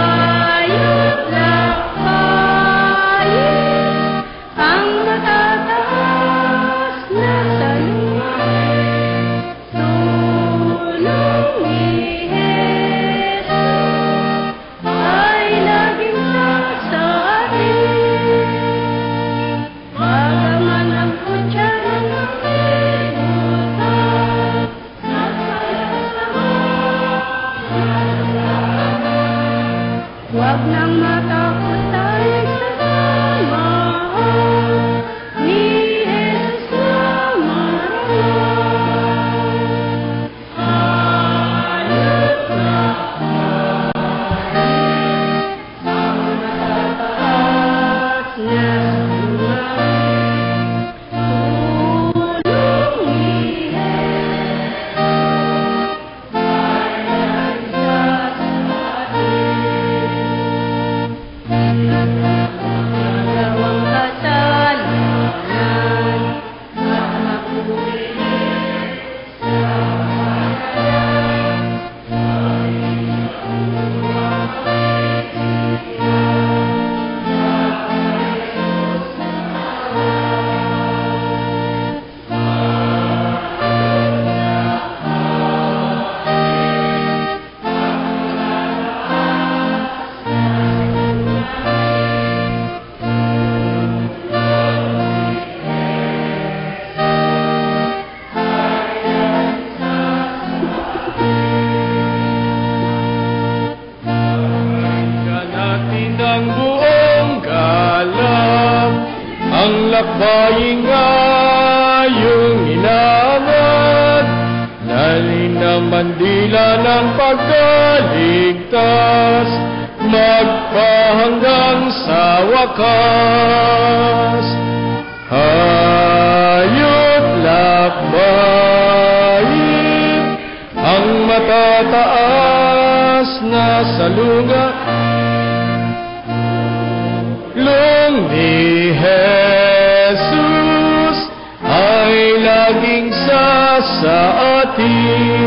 Hayop lakbayin ang matataas na salungay. Tulong ni Jesus ay laging nasa atin. Bagaman ang kutya ng kalimutan, huwag nang matakot tayo'y sasamahan ni Jesus na marahal. Hayop lakbayin ang matataas na salungay. Tulong ni Jesus ay laging nasa atin. Dalawang kasalanan at mapulit sa harapan ay Pakinggan natin ang buong galak, ang lakbaying ngayong inangat, dalhin ang bandila ng pagkaligtas, magpahanggang sa wakas. Hayop lakbayin ang matataas na salunga. Tulong ni Jesus ay laging sa atin.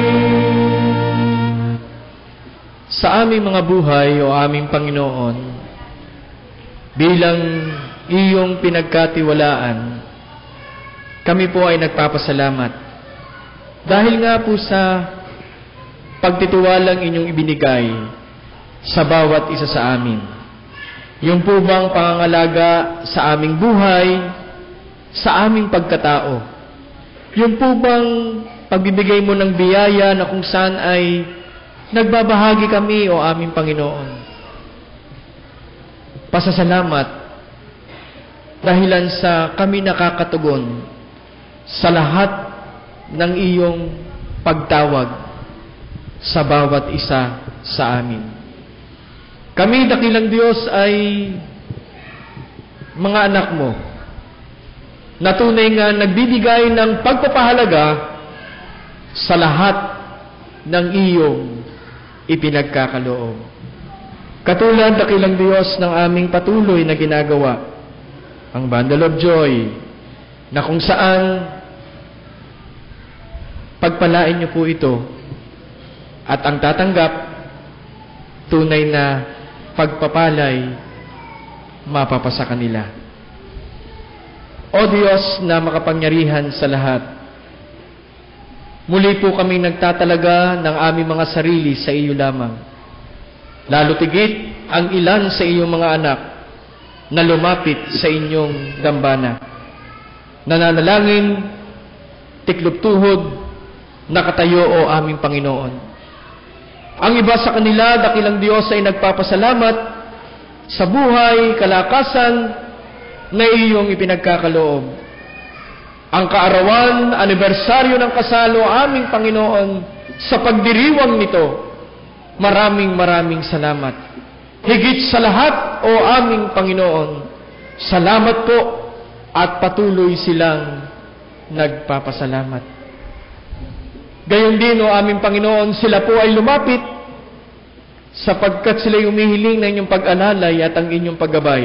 Sa aming mga buhay, o aming Panginoon, bilang iyong pinagkatiwalaan, kami po ay nagpapasalamat. Dahil nga po sa pagtitiwalang inyong ibinigay sa bawat isa sa amin. Yung po bang pangangalaga sa aming buhay, sa aming pagkatao. Yung po bang pagbibigay mo ng biyaya na kung saan ay nagbabahagi kami, o aming Panginoon. Pasasalamat dahilan sa kami nakakatugon sa lahat ng iyong pagtawag sa bawat isa sa amin. Kami, dakilang Diyos, ay mga anak mo na tunay nga nagbibigay ng pagpapahalaga sa lahat ng iyong ipinagkakaloob. Katulad, dakilang Diyos, ng aming patuloy na ginagawa, ang Bundle of Joy, na kung saan pagpalain niyo po ito at ang tatanggap, tunay na pagpapalay mapapasa kanila. O Diyos na makapangyarihan sa lahat, muli po kaming nagtatalaga ng aming mga sarili sa iyo lamang. Lalo tigit ang ilan sa iyong mga anak na lumapit sa inyong dambana. Nananalangin, tiklop-tuhod, nakatayo, o aming Panginoon. Ang iba sa kanila, dakilang Diyos, ay nagpapasalamat sa buhay, kalakasan na iyong ipinagkakaloob. Ang kaarawan, anibersaryo ng kasal, o aming Panginoon, sa pagdiriwang nito, maraming salamat. Higit sa lahat, o aming Panginoon, salamat po at patuloy silang nagpapasalamat. Gayon din, o aming Panginoon, sila po ay lumapit sapagkat sila'y umihiling ng inyong pag-alalay at ang inyong paggabay.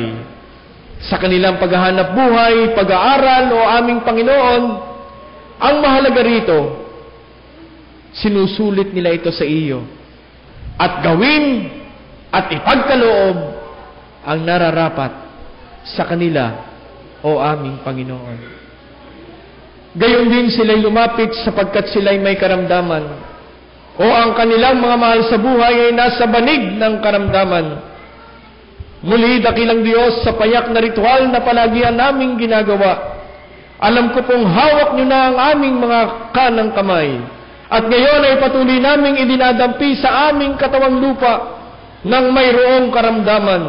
Sa kanilang paghahanap buhay, pag-aaral, o aming Panginoon, ang mahalaga rito, sinusulit nila ito sa iyo at gawin at ipagkaloob ang nararapat sa kanila, o aming Panginoon. Gayon din sila'y lumapit sapagkat sila'y may karamdaman, o ang kanilang mga mahal sa buhay ay nasa banig ng karamdaman. Muli, dakilang Diyos, sa payak na ritual na palagian naming ginagawa, alam ko pong hawak niyo na ang aming mga kanang kamay. At ngayon ay patuloy naming idinadampi sa aming katawang lupa ng mayroong karamdaman.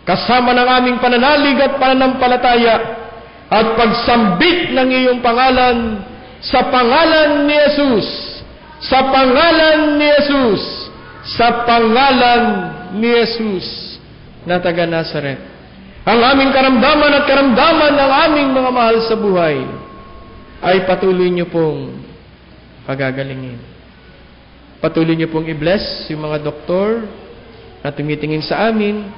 Kasama ng aming pananalig at pananampalataya at pagsambit ng iyong pangalan sa pangalan ni Jesus. Sa pangalan ni Jesus. Sa pangalan ni Jesus na taga Nazaret. Ang aming karamdaman at karamdaman ng aming mga mahal sa buhay ay patuloy niyo pong pagagalingin. Patuloy niyo pong i-bless yung mga doktor na tumitingin sa amin,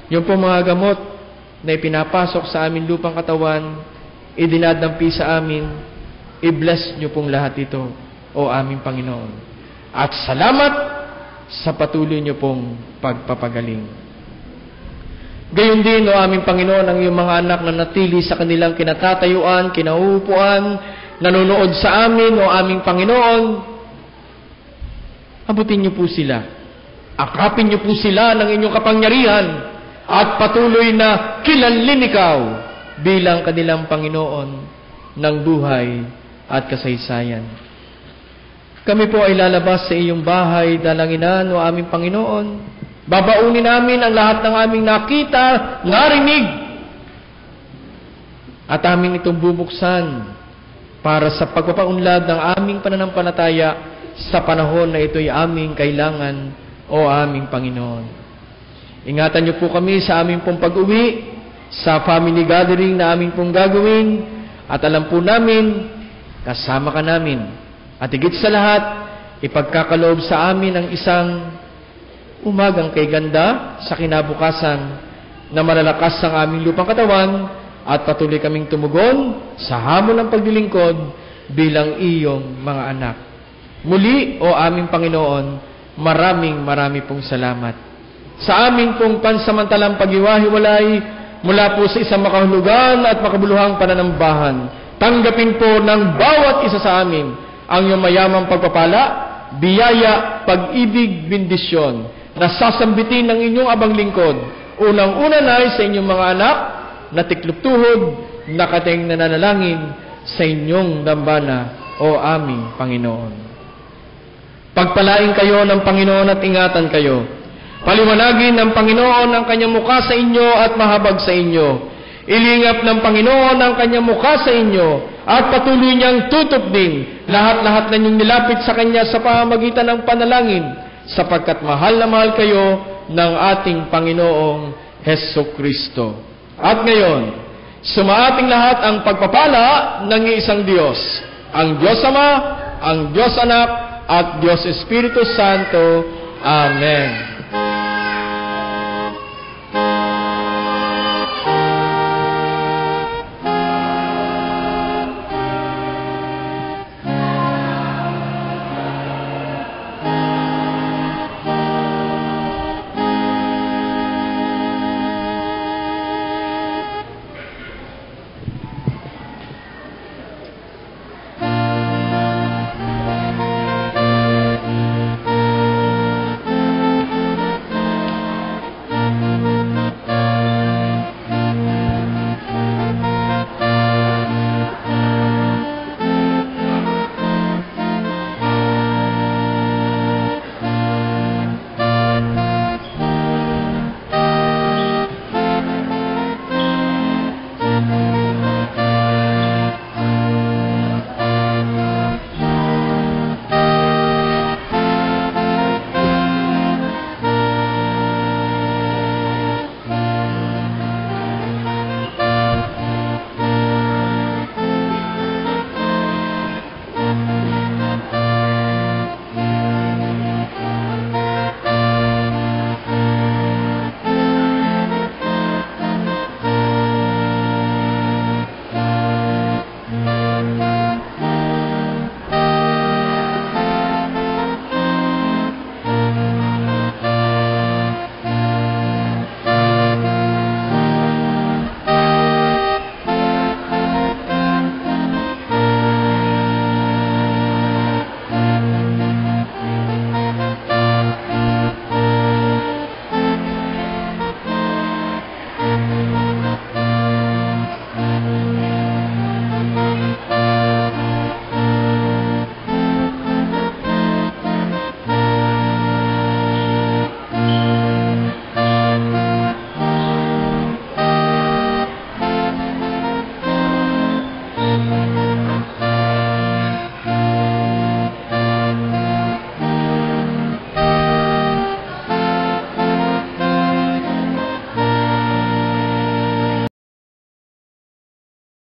yung pong mga gamot na ipinapasok sa aming lupang katawan, idinadampi sa amin, i-bless niyo pong lahat ito, o aming Panginoon. At salamat sa patuloy niyo pong pagpapagaling. Gayon din, o aming Panginoon, ang iyong mga anak na natili sa kanilang kinatatayuan, kinauupuan, nanonood sa amin, o aming Panginoon, abutin niyo po sila. Akapin niyo po sila ng inyong kapangyarihan at patuloy na kilanlin ikaw bilang kanilang Panginoon ng buhay at kasaysayan. Kami po ay lalabas sa iyong bahay, dalanginan, o aming Panginoon. Babaunin namin ang lahat ng aming nakita, narinig, at aming itong bubuksan para sa pagpapaunlad ng aming pananampalataya sa panahon na ito'y aming kailangan, o aming Panginoon. Ingatan niyo po kami sa aming pong pag-uwi, sa family gathering na aming pong gagawin, at alam po namin, kasama ka namin. At higit sa lahat, ipagkakaloob sa amin ang isang umagang kay ganda sa kinabukasan na malalakas ang aming lupang katawan at patuloy kaming tumugon sa hamon ng paglilingkod bilang iyong mga anak. Muli, o aming Panginoon, marami pong salamat. Sa aming pong pansamantalang paghiwa-hiwalay mula po sa isang makahulugan at makabuluhang pananambahan, tanggapin po ng bawat isa sa amin ang iyong mayamang pagpapala, biyaya, pag-ibig, bendisyon, na sasambitin ng inyong abang lingkod. Unang-una na sa inyong mga anak na tiklop-tuhod, nakating nananalangin sa inyong dambana, o aming Panginoon. Pagpalain kayo ng Panginoon at ingatan kayo. Paliwanagin ng Panginoon ang kanyang mukha sa inyo at mahabag sa inyo. Ilingap ng Panginoon ang kanyang mukha sa inyo at patuloy niyang tutupdin lahat-lahat na inyong nilapit sa kanya sa pamamagitan ng panalangin, sapagkat mahal na mahal kayo ng ating Panginoong Hesukristo. At ngayon, sumaating lahat ang pagpapala ng iisang Diyos, ang Diyos Ama, ang Diyos Anak, at Diyos Espiritu Santo. Amen.